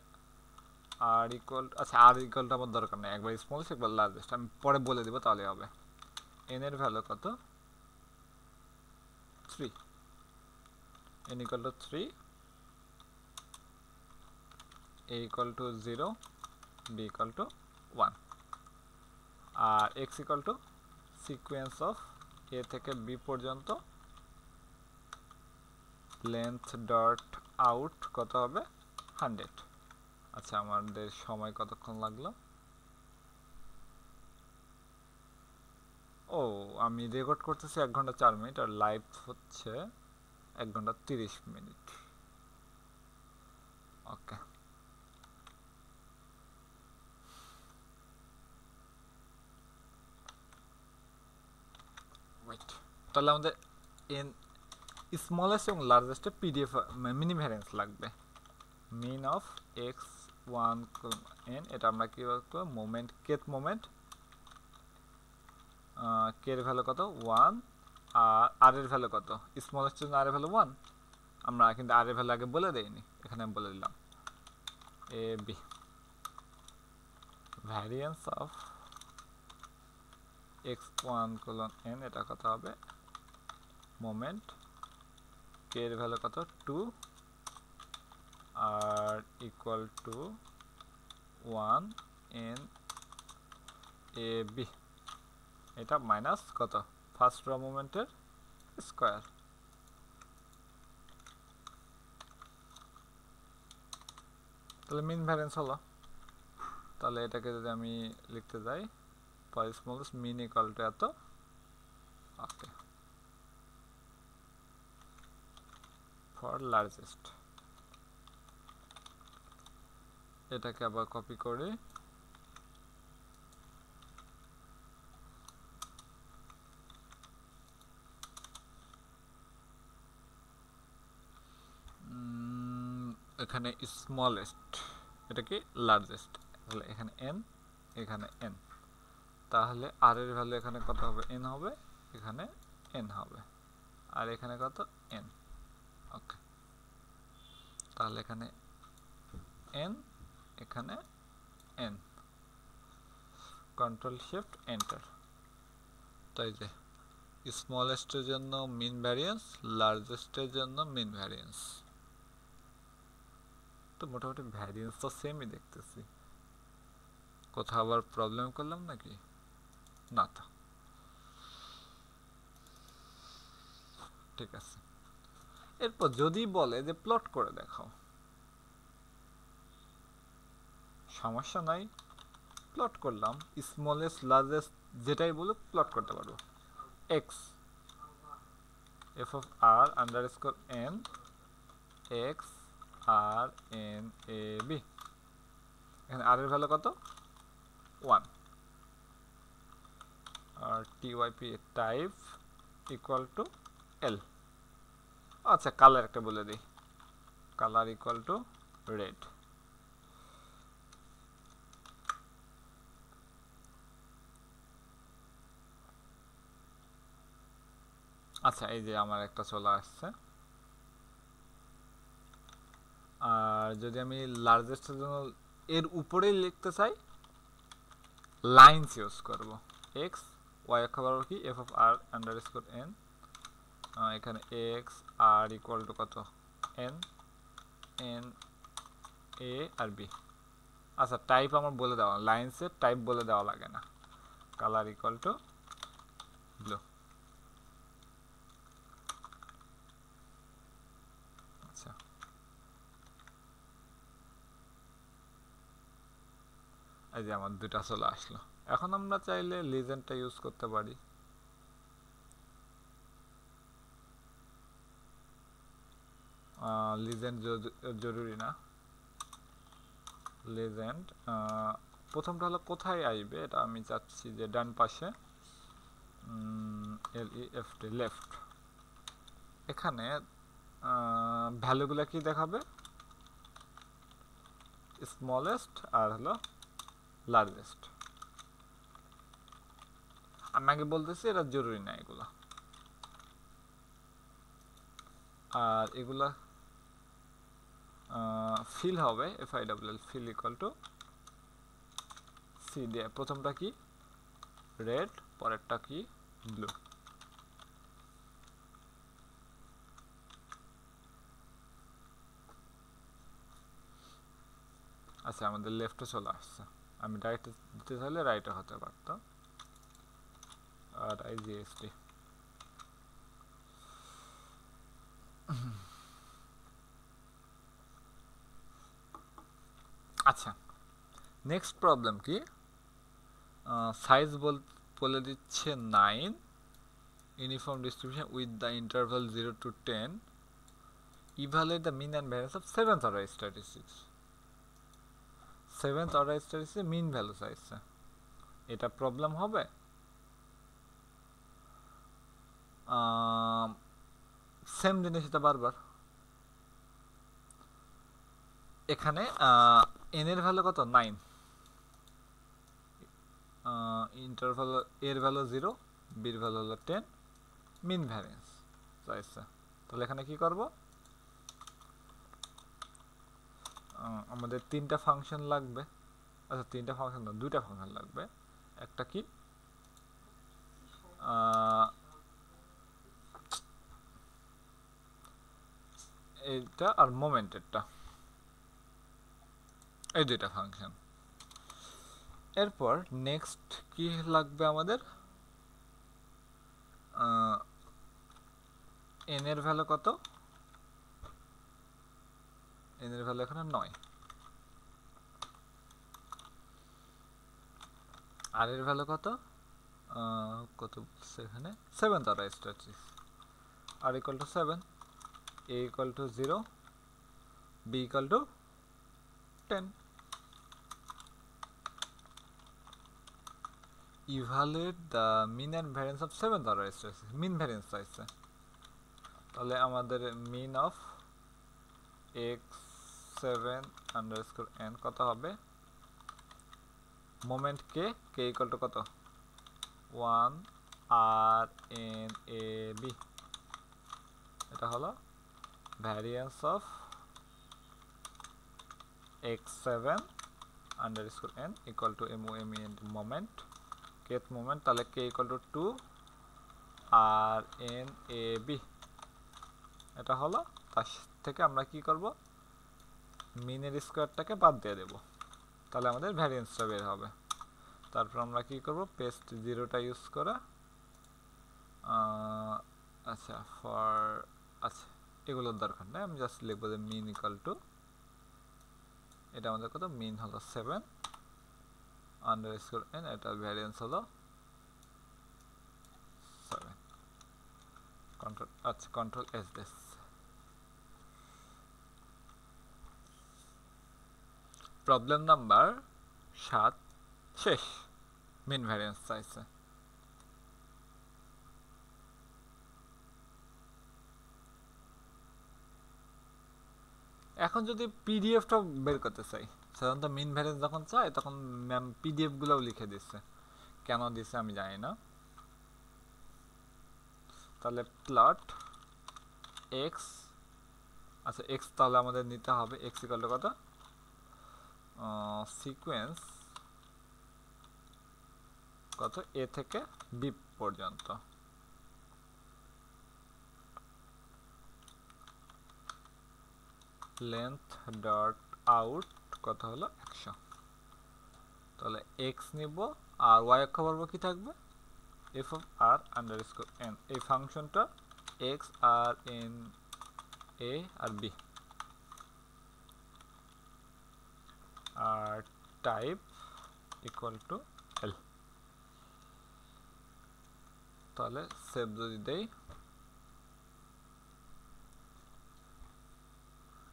আর ইকুয়াল, আচ্ছা আর ইকুয়ালটা আমার দরকার নেই, একবার স্মলেস্ট একবার লার্জেস্ট আমি পরে বলে দিব তাহলে হবে। এন এর ভ্যালু কত, 3, n equal to 3, a equal to 0, b equal to 1, আর x equal to sequence of a থেকে b পর্যন্ত লেন্থ ডট আউট কত হবে 100। আচ্ছা আমাদের সময় কতক্ষণ লাগলো, ও আমি রেকর্ড করতেছি 1 ঘন্টা 4 মিনিট, আর লাইভ হচ্ছে 1 ঘন্টা 30 মিনিট। ওকে, ওয়েট, তাহলে আমাদের এন স্মলেস্ট এবং লার্জেস্ট পিডিএফ মিনি ভ্যারিয়েন্স লাগবে, মিন অফ এক্স 1 এন, এটা আমরা কি বলবো মোমেন্ট, কেথ মোমেন্ট, কে এর ভ্যালু কত 1, আর আর এর ভ্যালু কত, স্মলেস্ট জন্য আর এর ভ্যালু 1, আমরা কিন্তু আর এর ভ্যালু আগে বলে দেইনি, এখানে বলে দিলাম। A B variance of x1 colon n, এটা কত হবে মোমেন্ট, k এর ভ্যালু কত 2 R equal to 1 n a b, এটা মাইনাস কত ফার্স্ট র মোমেন্টের স্কয়ার। তাহলে মিন ভ্যারিয়েন্স হলো। তাহলে এটাকে যদি আমি লিখতে যাই for smallest mean equal to এত, ওকে, ফর লার্জেস্ট এটাকে আবার কপি করে এখানে স্মলেস্ট, এটা কি লার্জেস্ট, তাহলে এখানে n এখানে n, তাহলে r এর ভ্যালু এখানে কত হবে n হবে, এখানে n হবে, আর এখানে কত n, ওকে, তাহলে এখানে n এখানে n, কন্ট্রোল শিফট এন্টার। তাই যে স্মলেস্টের জন্য মিন ভ্যারিয়েন্স, লার্জেস্টের জন্য মিন ভ্যারিয়েন্স, তো মোটামুটি ভ্যারিয়েন্স তো সেমই দেখতেছি, কোথাও আবার প্রবলেম করলাম নাকি, না তো, ঠিক আছে। এরপর যদি বলে যে প্লট করে দেখাও, সমস্যা নাই, প্লট করলাম, স্মলেস্ট লার্জেস্ট যেটাই বলুক প্লট করতে পারবো। X F of R underscore N X R N A B, এখানে আর এর ভ্যালু কত 1, আর T Y P type equal to L. আচ্ছা কালার একটা বলে দিই, কালার ইকুয়াল টু রেড। আচ্ছা এই যে আমার একটা চলে আসছে। আর যদি আমি লার্জেস্টের জন্য এর উপরেই লিখতে চাই, লাইনস ইউজ করব, এক্স ওয়াই অক্ষ বরাবর কি F of R underscore N, এখানে এক্স আর ইকুয়াল টু কত এন, এন এ আর বি। আচ্ছা টাইপ আমার বলে দেওয়া, লাইনসের টাইপ বলে দেওয়া লাগে না, কালার ইকুয়াল টু ব্লু। আচ্ছা এই যে আমার দুটা চলে আসলো। এখন আমরা চাইলে লিজেন্ডটা ইউজ করতে পারি, লিজেন্ড জরুরি না, লিজেন্ড প্রথমটা হলো কোথায় আসবে, এটা আমি চাচ্ছি যে ডান পাশে, এল ই এফ টি লেফট, এখানে ভ্যালুগুলো কি দেখাবে, স্মলেস্ট আর হলো লার্জেস্ট। আমি আগে বলতেছি এটা জরুরি না এগুলা, আর এগুলা ফিল হবে F I double L, fill equal to C দিয়ে, প্রথমটা কি রেড, পরেরটা কি ব্লু। আচ্ছা আমাদের লেফটে চলে আসছে, আমি ডাইরেক্ট দিতে চাইলে রাইটে হতে পারত, আর আই জি এস টি। আচ্ছা নেক্সট প্রবলেম কি, সাইজ বলে দিচ্ছে 9, uniform distribution with the interval 0 to 10, evaluate the mean and variance of 7th order statistics। 7th order statistics mean value চাইছে, এটা প্রবলেম হবে। সেম জিনিস এটা বারবার, এখানে এন এর ভ্যালু কত 9, ইন্টারভাল এর ভ্যালু 0, বির ভ্যালু হলো 10, মিন ভ্যারিয়েন্স চাইছে। তাহলে এখানে কি করব, আমাদের তিনটা ফাংশন লাগবে, আচ্ছা তিনটা ফাংশন না দুইটা ফাংশন লাগবে, একটা কি এইটা আর মোমেন্টেরটা, এই দুইটা ফাংশন। এরপর নেক্সট কি লাগবে আমাদের, এন এর ভ্যালু কত, এন এর ভ্যালু এখানে 9, আর এর ভ্যালু কত, কত বলছে এখানে 7 দ্বারা statistics, R equal to 7, a equal to 0, b equal to 10। Evaluate the mean and variance of 7 দ্বারা স্ট্যাটিস, মিন ভ্যারিয়েন্স চাইছে, তাহলে আমাদের মিন অফ x7 আন্ডারস্কোর n কত হবে, মোমেন্ট k ইকুয়াল টু কত 1 r n a b, এটা হলো variance of x7 underscore n equal two m moment, kth moment, তাহলে k equal to 2 r n a b, এটা হলো। তার থেকে আমরা কি করব, মিনের স্কোয়ারটাকে বাদ দিয়ে দেব, তাহলে আমাদের ভ্যারিয়েন্সটা বের হবে। তারপর আমরা কি করব, পেস্ট 0টা ইউজ করে, আচ্ছা ফর, আচ্ছা এগুলোর দরকার নেই, আমি জাস্ট লিখবো যে মিন ইকুয়াল টু, এটা আমাদের কত, মিন হলো 7 আন্ডারস্কোর n, এটা ভ্যারিয়েন্স হলো 7, কন্ট্রোল, আচ্ছা control S this. Problem number 7 শেষ, মিন ভ্যারিয়েন্স চাইছে। এখন যদি পিডিএফটা বের করতে চাই, সাধারণত মিন ভ্যারিয়েন্স যখন চাই তখন ম্যাম পিডিএফ গুলোও লিখে দিচ্ছে, কেন দিচ্ছে আমি জানি না। তাহলে প্লট এক্স, আচ্ছা এক্স তাহলে আমাদের নিতে হবে এক্স ইকুয়াল টু কত, সিকোয়েন্স কত এ থেকে বি পর্যন্ত, লেন্থ ডট আউট কত হলো 100, তাহলে এক্স নিব, আর ওয়াই অক্ষ বরাবর কি থাকবে, F of R underscore N, এই ফাংশনটা এক্স আর এন এ আর বি, আর টাইপ ইকুয়াল টু এল। তাহলে সেভ যদি দেই,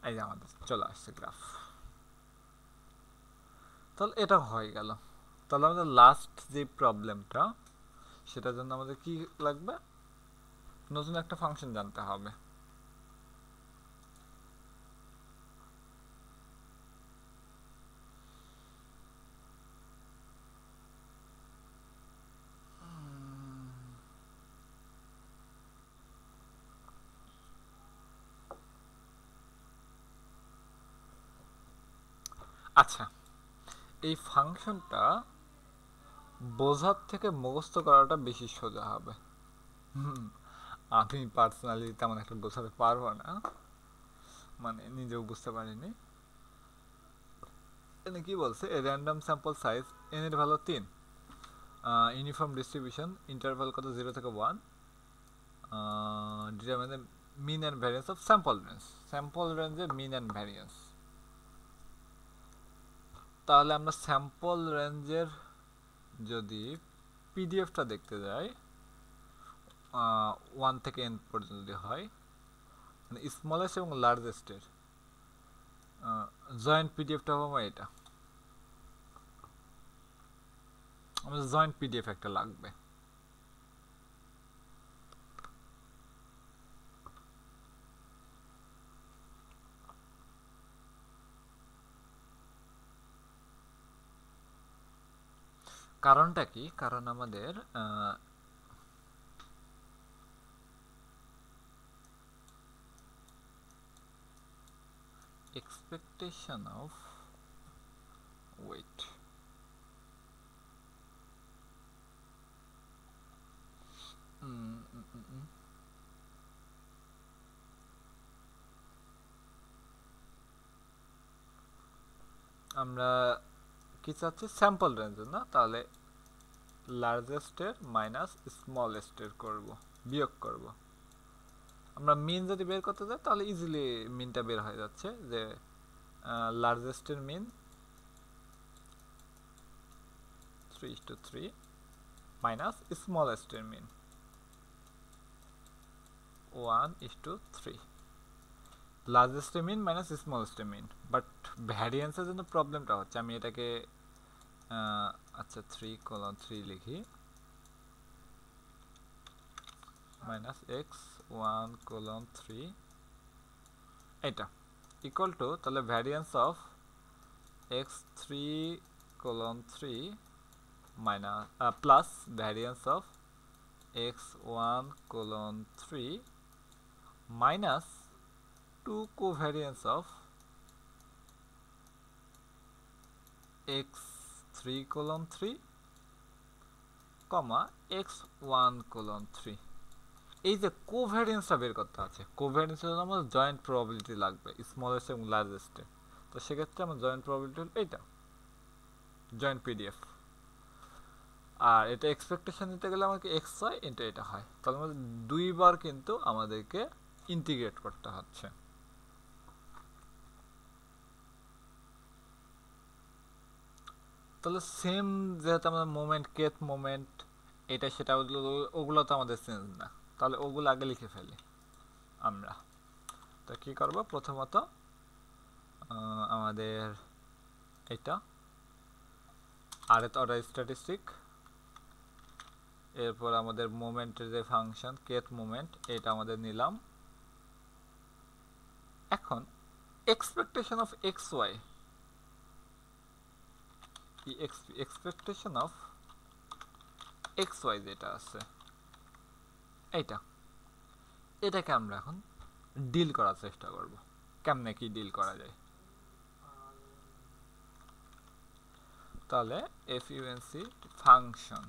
এই যে আমাদের চলে আসছে গ্রাফ। তাহলে এটা হয়ে গেল। তাহলে আমাদের লাস্ট যে প্রবলেমটা, সেটার জন্য আমাদের কি লাগবে, নতুন একটা ফাংশন জানতে হবে। আচ্ছা, এই ফাংশনটা বোঝার থেকে মুখস্থ করাটা বেশি সোজা হবে। আমি পার্সোনালি তেমন একটা বোঝাতে পারবো না, মানে নিজেও বুঝতে পারিনি। এখানে কি বলছে, a random sample size n এর ভ্যালু 3, ইউনিফর্ম ডিস্ট্রিবিউশন, ইন্টারভ্যাল কত 0 থেকে 1, determine the mean and variance of sample range, sample রেঞ্জের মিন অ্যান্ড ভ্যারিয়েন্স। তাহলে আমরা স্যাম্পল রেঞ্জের যদি পিডিএফটা দেখতে যাই, 1 থেকে n পর্যন্ত যদি হয়, মানে স্মলেস্ট এবং লার্জেস্টের জয়েন্ট পিডিএফটা হবে এটা, আমাদের জয়েন্ট পিডিএফ একটা লাগবে। কারণটা কি, কারণ আমাদের expectation of weight, আমরা কি চাচ্ছি স্যাম্পল রেঞ্জের না, তাহলে লার্জেস্টের মাইনাস স্মলেস্টের করব, বিয়োগ করব। আমরা মিন যদি বের করতে যাই তাহলে ইজিলি মিনটা বের হয়ে যাচ্ছে যে লার্জেস্টের মিন 3:3 মাইনাস স্মলেস্টের মিন 1:3, লার্জেস্টের মিন মাইনাস স্মলেস্টের মিন। বাট ভ্যারিয়েন্সের জন্য প্রবলেমটা হচ্ছে, আমি এটাকে আচ্ছা 3:3 লিখি, মাইনাস x1:3 এটা ইকুয়াল টু, তাহলে variance of x3:3 minus plus variance of x1:3 minus 2 covariance of x3:3 comma x1:3। এই যে কোভ্যারিয়েন্সটা বের করতে আছে, কোভ্যারিয়েন্সের জন্য আমাদের জয়েন্ট প্রবাবিলিটি লাগবে স্মলেস্ট এবং লার্জেস্টে। তো সেক্ষেত্রে আমার জয়েন্ট প্রবাবিলিটি হল এইটা, জয়েন্ট পিডিএফ। আর এটা এক্সপেকটেশন নিতে গেলে আমাকে এক্স হয় ইন্টু এটা হয়, তাহলে আমাদের দুইবার কিন্তু আমাদেরকে ইন্টিগ্রেট করতে হচ্ছে। তাহলে সেম যেহেতু আমাদের মোমেন্ট কেথ মোমেন্ট এটা সেটা ওগুলো তো আমাদের চেঞ্জ না, তাহলে ওগুলো আগে লিখে ফেলি আমরা। তো কি করব, প্রথমত আমাদের এটা আরএথ অর্ডার স্ট্যাটিস্টিক, এরপর আমাদের মোমেন্টের যে ফাংশন কেথ মোমেন্ট এটা আমাদের নিলাম। এখন expectation of x y, expectation of x y যেটা আছে এটাকে আমরা এখন ডিল করার চেষ্টা করব। কেমনে কি ডিল করা যায়, তাহলে এফইউএনসি ফাংশন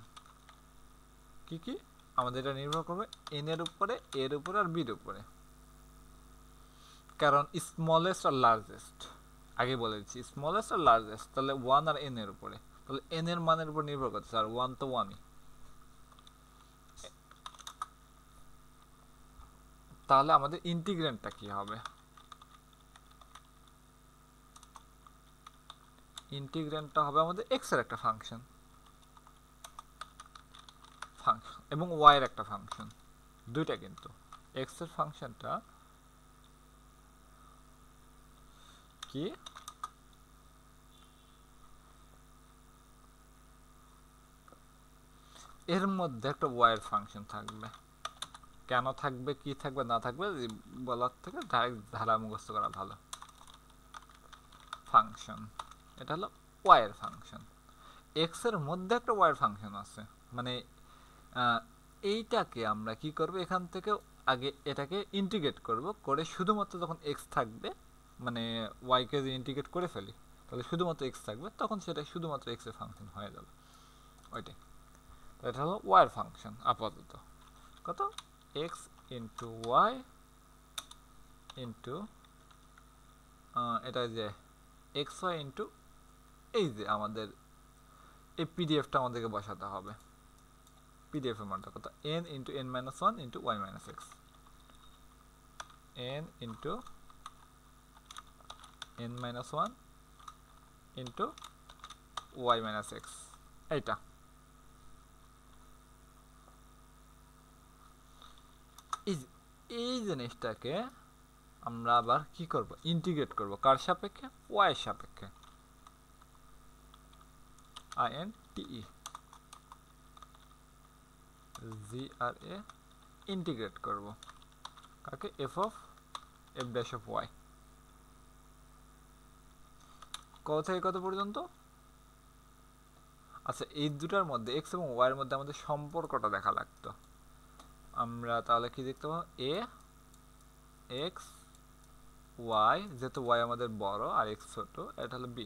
কি কি আমাদের এটা নির্ভর করবে এন এর উপরে, এর উপরে আর বির উপরে। কারণ স্মলেস্ট আর লার্জেস্ট আগে বলে দিচ্ছি, স্মলেস্ট আর লার্জেস্ট, তাহলে 1 আর এন এর উপরে, তাহলে এন এর মানের উপর নির্ভর করছে, আর 1 তো 1ই। তাহলে আমাদের ইন্টিগ্রেন্টটা কি হবে, ইন্টিগ্রেন্টটা হবে আমাদের এক্স এর একটা ফাংশন এবং ওয়াই এর একটা ফাংশন, দুইটা কিন্তু এক্স এর ফাংশনটা কি এর মধ্যে একটা ওয়াই এর ফাংশন থাকবে। কেন থাকবে কি থাকবে না থাকবে বলার থেকে ডাইরেক্ট ধারা মুখস্থ করা ভালো। ফাংশন এটা হলো ওয়াই এর ফাংশন, এক্স এর মধ্যে একটা ওয়াই এর ফাংশন আছে, মানে এইটাকে আমরা কি করব, এখান থেকে আগে এটাকে ইন্টিগ্রেট করব, করে শুধুমাত্র যখন এক্স থাকবে, মানে ওয়াইকে যে ইন্টিগ্রেট করে ফেলি তাহলে শুধুমাত্র এক্স থাকবে, তখন সেটা শুধুমাত্র এক্স এর ফাংশন হয়ে যাবে ওইটাই। এটা হলো ওয়াই এর ফাংশন আপাতত, কত এক্স ইন্টু ওয়াই ইন্টু এটা যে এক্স ওয়াই ইন্টু এই যে আমাদের এই পিডিএফটা আমাদেরকে বসাতে হবে, পিডিএফ এর মানটা কত n into n minus 1 into y minus x, n into n minus 1 into y minus x. এইটা এই জিনিসটাকে আমরা আবার কি করব, ইন্টিগ্রেট করব কার সাপেক্ষে, ওয়াই এর সাপেক্ষে, INTE GRA ইন্টিগ্রেট করব কাকে, f of f dash of y। কত থেকে কত পর্যন্ত, আচ্ছা এই দুটার মধ্যে x এবং y এর মধ্যে আমাদের সম্পর্কটা দেখা লাগতো। আমরা তাহলে কি দেখতে পাবো, a x y, যেহেতু y আমাদের বড় আর x ছোট, এটা হলো b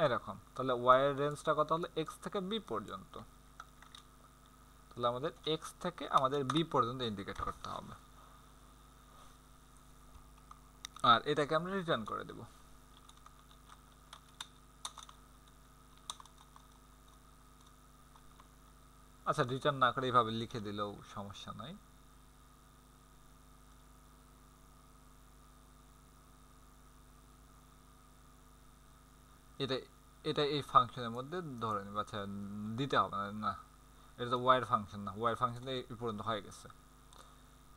এরকম। তাহলে y এর রেঞ্জটা কত হলো, x থেকে b পর্যন্ত, তাহলে আমাদের x থেকে আমাদের b পর্যন্ত ইন্ডিকেট করতে হবে, আর এটাকে আমরা রিটার্ন করে দেব। আচ্ছা রিটার্ন না করে এইভাবে লিখে দিলেও সমস্যা নাই। এটা এটা এই ফাংশনের মধ্যে ধরে নিব। আচ্ছা দিতে হবে না, এটা তো ওয়াই এর ফাংশন না, ওয়াই এর ফাংশন এই পর্যন্ত হয়ে গেছে,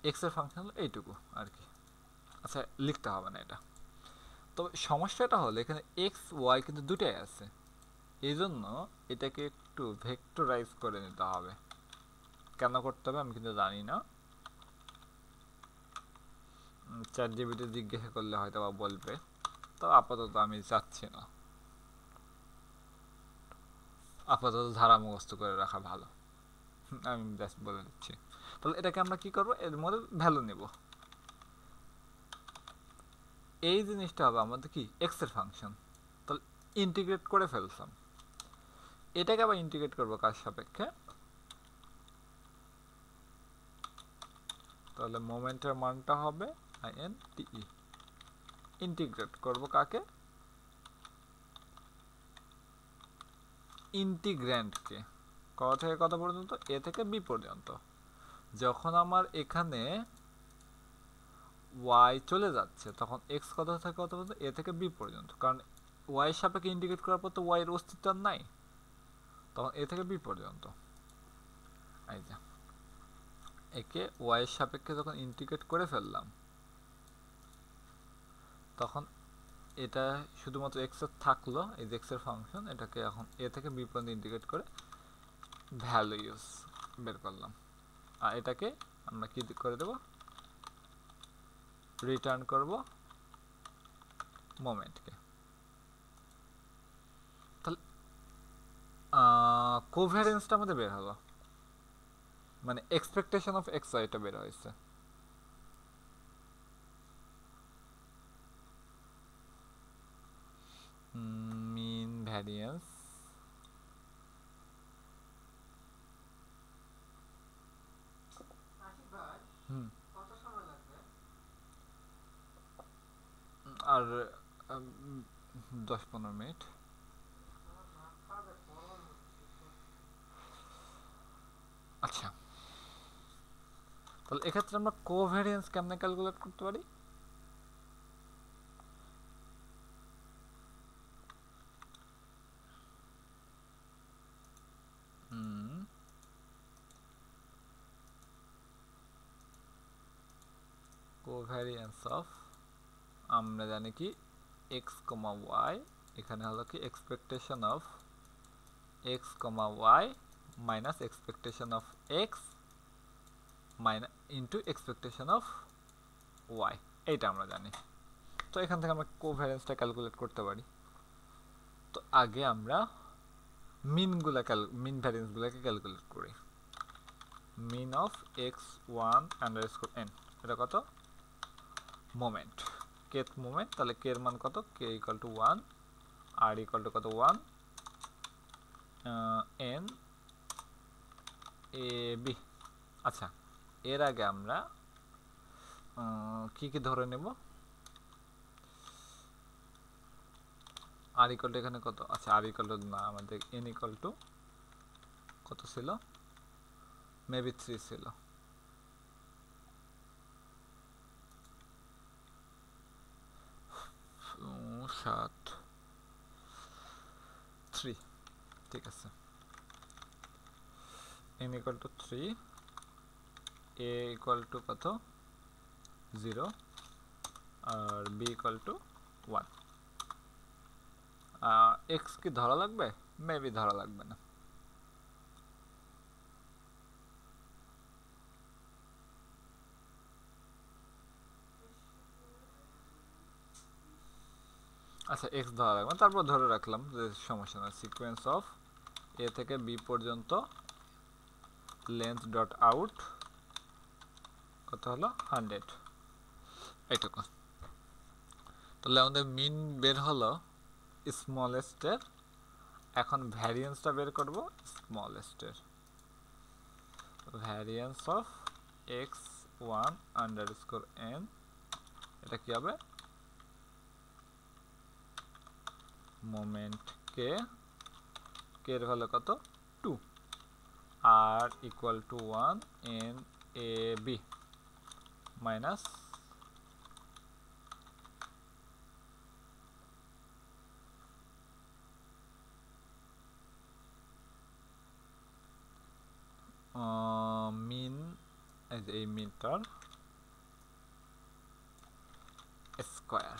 এক্স এর ফাংশন হলো এইটুকু আর কি। আচ্ছা লিখতে হবে না এটা। তবে সমস্যাটা হলো এখানে এক্স ওয়াই কিন্তু দুটাই আছে, এই জন্য এটাকে একটু ভেক্টরাইজ করে নিতে হবে। কেন করতে হবে আমি কিন্তু জানি না, চ্যাট জিপিটি জিজ্ঞাসা করলে হয়তো বা বলবে, তো আপাতত আমি চাচ্ছি না, আপাতত ধারা মুখস্থ করে রাখা ভালো। আমি জাস্ট বলে দিচ্ছি। তাহলে এটাকে আমরা কি করব, এর মধ্যে ভ্যালু নেব। এই জিনিসটা হবে আমাদের কি এক্স এর ফাংশন, তাহলে ইন্টিগ্রেট করে ফেললাম। এটাকে আবার ইন্টিগ্রেট করব কার সাপেক্ষে, তাহলে মোমেন্টের মানটা হবে INTE, ইন্টিগ্রেট করব কাকে, ইন্টিগ্র্যান্ডকে। কত থেকে কত পর্যন্ত, এ থেকে বি পর্যন্ত। যখন আমার এখানে ওয়াই চলে যাচ্ছে তখন এক্স কত থেকে কত পর্যন্ত, এ থেকে বি পর্যন্ত, কারণ ওয়াই এর সাপেক্ষে ইন্টিগ্রেট করার পর তো ওয়াই এর অস্তিত্ব নাই, তখন এ থেকে বি পর্যন্ত। এই যে একে ওয়াই এর সাপেক্ষে যখন ইন্টিগ্রেট করে ফেললাম, তখন এটা শুধুমাত্র এক্স এর থাকলো, এই যে এক্স এর ফাংশন, এটাকে এখন এ থেকে বি পর্যন্ত ইন্টিগ্রেট করে ভ্যালু ইউজ বের করলাম। আর এটাকে আমরা কি করে দেব, রিটার্ন করব মোমেন্টকে। তাহলে কোভ্যারেন্সটা আমাদের বের হলো, মানে এক্সপেকটেশন অফ এক্স ওয়াই এটা বের হয়েছে। মিন ভ্যারিয়েন্স আর 10-15 মিনিট। আচ্ছা তাহলে এক্ষেত্রে আমরা কোভ্যারিয়েন্স কেমনে ক্যালকুলেট করতে পারি, কোভ্যারিয়েন্স অফ, আমরা জানি কি এক্স কমা ওয়াই, এখানে হলো কি expectation of x comma y minus expectation of x minus into expectation of y, এইটা আমরা জানি। তো এখান থেকে আমরা কোভ্যারিয়েন্সটা ক্যালকুলেট করতে পারি। তো আগে আমরা মিন ভ্যারিয়েন্সগুলোকে ক্যালকুলেট করি। Mean of X one underscore N, এটা কত মোমেন্ট, কেথ মোমেন্ট, তাহলে কে এর মান কত, K equal to 1, R equal to কত 1 এন এ বি। আচ্ছা এর আগে আমরা কি কি ধরে নেব, আর ইকুয়াল টু এখানে কত, আচ্ছা আর ইকুয়াল টু না, আমাদের এন ইকুয়াল টু কত ছিল, মেবি 3 ছিল, সাত 3, ঠিক আছে। n equal to 3, a equal to কত 0, আর b ইকুয়াল টু 1। x কি ধরা লাগবে, মেবি ধরা লাগবে না। আচ্ছা x ধরা লাগবে, তারপর ধরে রাখলাম যে সমস্যা না, সিকোয়েন্স অফ a থেকে b পর্যন্ত লেন্থ ডট আউট কত হলো 100, এইটুকু। তাহলে আমাদের মিন বের হলো স্মলেস্টের, এখন ভ্যারিয়েন্সটা বের করব স্মলেস্টের। Variance of X one underscore N, এটা কি হবে মোমেন্ট কে, কে এর ভ্যালু কত 2, r equal to 1 in a b minus mean as a meter square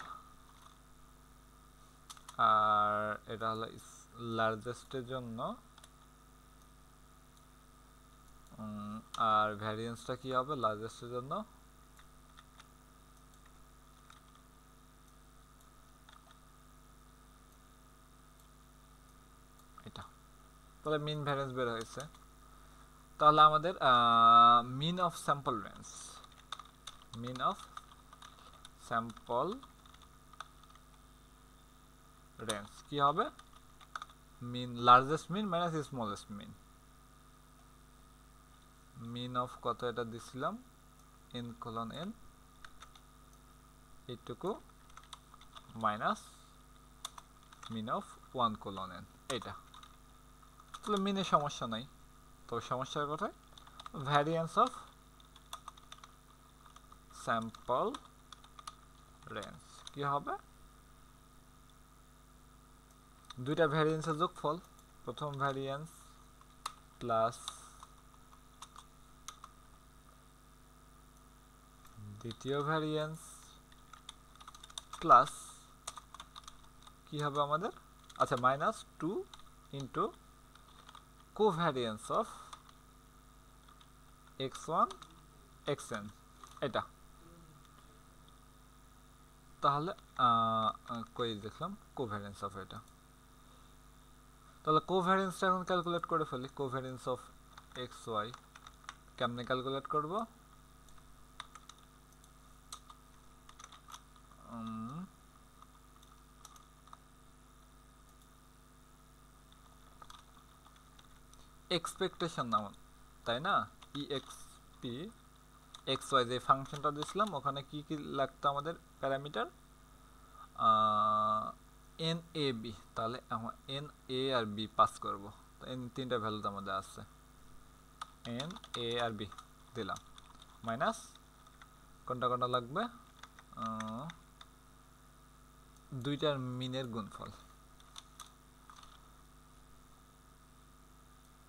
আর এটা হলো লার্জেস্টের জন্য আর ভ্যারিয়েন্সটা কি হবে লার্জেস্টের জন্য এটা তাহলে মিন ভ্যারিয়েন্স বের হয়েছে তাহলে আমাদের মিন অফ স্যাম্পল রেঞ্জ কি হবে mean largest mean minus smallest mean of কত এটা দিছিলাম n colon n এইটুকু minus mean of 1 colon n এটা তাহলে মিনের সমস্যা নাই তো সমস্যার কথায় ভ্যারিয়েন্স অফ স্যাম্পল রেঞ্জ কি হবে দুইটা ভ্যারিয়েন্সের যোগফল প্রথম ভ্যারিয়েন্স প্লাস দ্বিতীয় ভ্যারিয়েন্স প্লাস কি হবে আমাদের আচ্ছা minus 2 into covariance of x1 xn এটা তাহলে কই দেখলাম কোভ্যারিয়েন্স অফ এটা তাহলে কোভ্যারিয়েন্সটা এখন ক্যালকুলেট করে ফেলি কোভ্যারিয়েন্স অফ xy কেমনে ক্যালকুলেট করব এক্সপেকটেশন নাম তাই না exp xy যে ফাংশনটা দিছিলাম ওখানে কি কি লাগতো আমাদের প্যারামিটার NAB তাহলে আমরা NA আর B পাস করব তো n তিনটা ভ্যালু তো আমাদের আছে NA আর B দিলাম মাইনাস কোনটা কোনটা লাগবে দুইটার মিনের গুণফল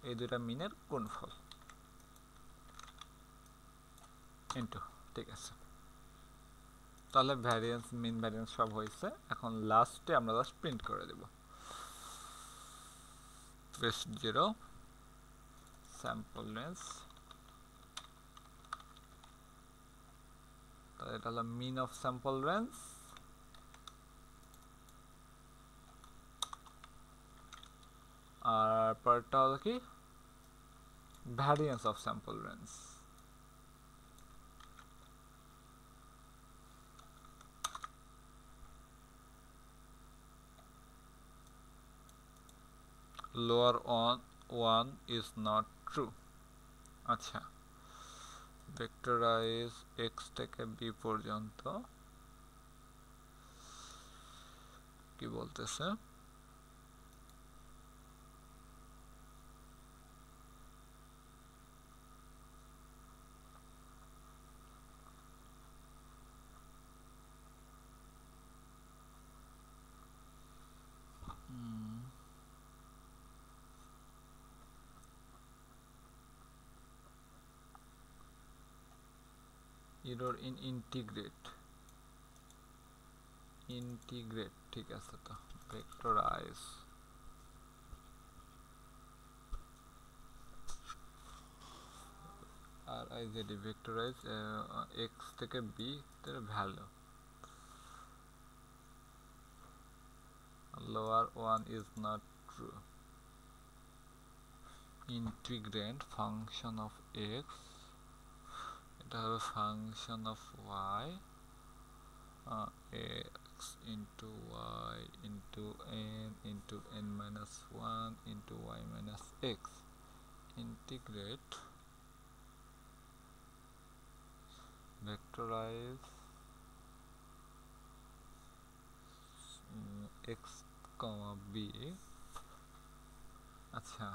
এই দুইটা মিনের গুণফল ইনটু ঠিক আছে তাহলে ভ্যারিয়েন্স মিন ভ্যারিয়েন্স সব হয়েছে এখন লাস্টে আমরা জাস্ট প্রিন্ট করে দেব ফেস্ট 0 স্যাম্পল রেঞ্জ তাহলে এটা হলো মিন অফ স্যাম্পল রেঞ্জ আর পরেরটা হলো কি variance of sample range lower on 1 is not true আচ্ছা ভেক্টরাইজ x থেকে b পর্যন্ত কি বলতেছে error in integrate ঠিক আছে তো ভেক্টরাইজ আর আই জেড ভেক্টরাইজ x থেকে b এর value lower one is not true integrand function of x এটা হবে function of y x into y into n into n minus 1 into y minus x integrate vectorize x comma b আচ্ছা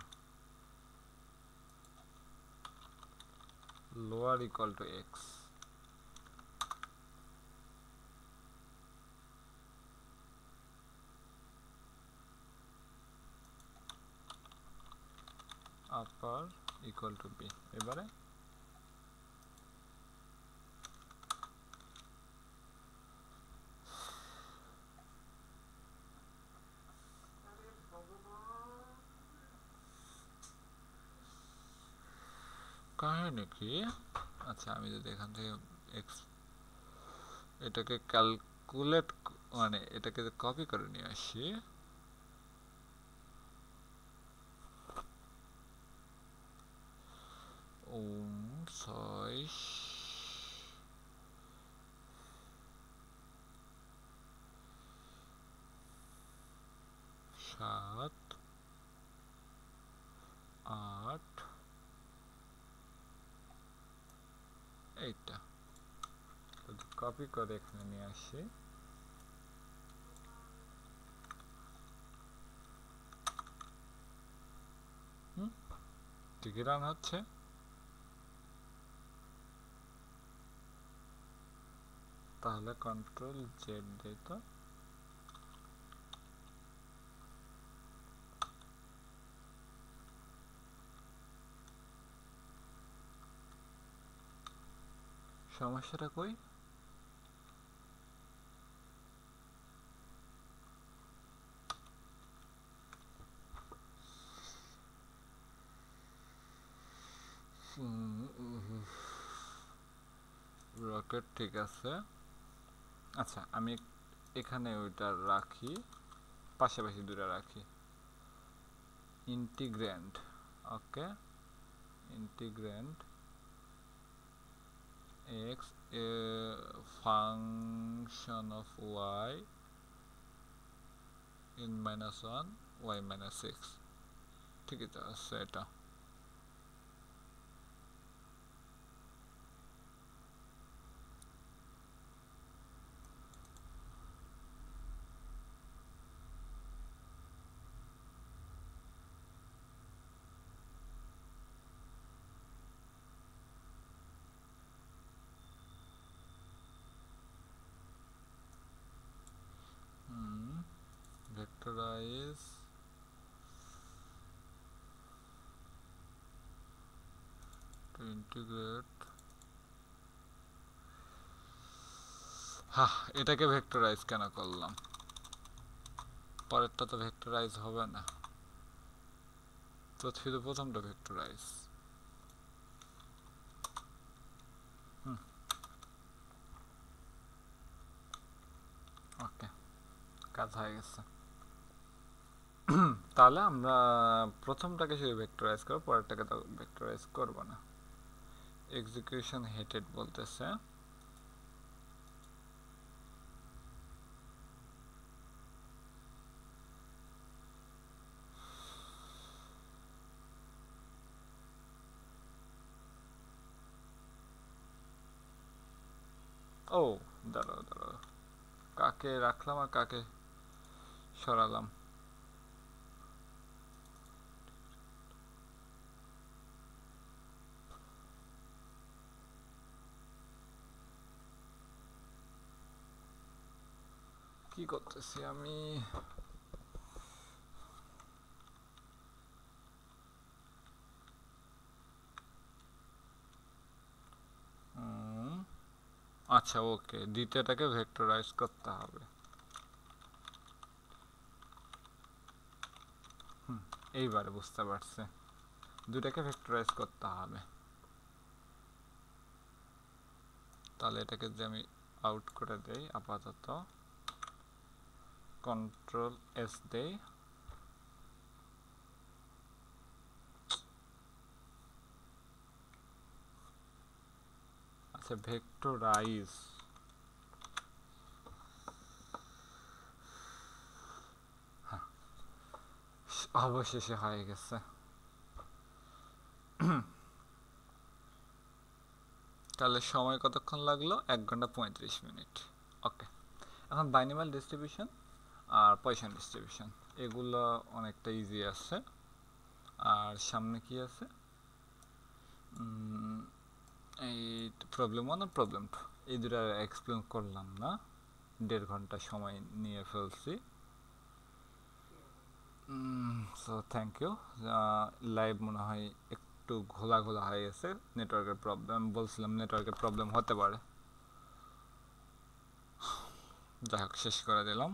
lower equal to x, upper equal to b. এবারে কাহিনী কি? আচ্ছা আমি যদি এখান থেকে এক্স এটাকে ক্যালকুলেট মানে এটাকে কপি করে নিয়ে আসি, ছয় সাত আট এইটা কপি করে এখানে নিয়ে আসি, ঠিকই রান হচ্ছে। তাহলে কন্ট্রোল জেড দেই তো, সমস্যাটা কই? রকেট ঠিক আছে। আচ্ছা আমি এখানে ওইটা রাখি, পাশাপাশি দুটো রাখি। Integrand, okay, integrand x a function of y in -1 y -6, ঠিকই তো আছে এটা। Vectorize to integrate, এটাকে ভেক্টরাইজ কেন করলাম? পরেরটা তো ভেক্টরাইজ হবে না, তো শুধু প্রথমটা ভেক্টরাইজ। ওকে, কাজ হয়ে গেছে। তাহলে আমরা প্রথমটাকে শুধু ভেক্টরাইজ করব, পরেরটাকে তো ভেক্টরাইজ করব না। এক্সিকিউশন হেটেড বলতেছে, ও দাঁড়াও দাঁড়াও, কাকে রাখলাম আর কাকে সরালাম? কি করতেছি আমি? আচ্ছা ওকে, দ্বিতীয়টাকে ভেক্টরাইজ করতে হবে। এইবারে বুঝতে পারছে, দুটাকে ভেক্টরাইজ করতে হবে। তাহলে এটাকে যে আমি আউট করে দেই আপাতত, কন্ট্রোল এস দেই, আচ্ছা ভেক্টরাইজ, অবশেষে হয়ে গেছে। তাহলে সময় কতক্ষণ লাগলো? 1 ঘন্টা 35 মিনিট। ওকে, এখন বাইনোমিয়াল ডিস্ট্রিবিউশন আর পয়সন ডিস্ট্রিবিউশন এগুলো অনেকটা ইজি আছে। আর সামনে কি আছে? এই প্রবলেম 1 আর প্রবলেম 2 এই দুটো এক্সপ্লেন করলাম না, 1.5 ঘন্টা সময় নিয়ে ফেলছি। So thank you. লাইভ মনে হয় একটু ঘোলা ঘোলা হয়ে গেছে, নেটওয়ার্কের প্রবলেম, বলছিলাম নেটওয়ার্কের প্রবলেম হতে পারে। যাই হোক, শেষ করে দিলাম।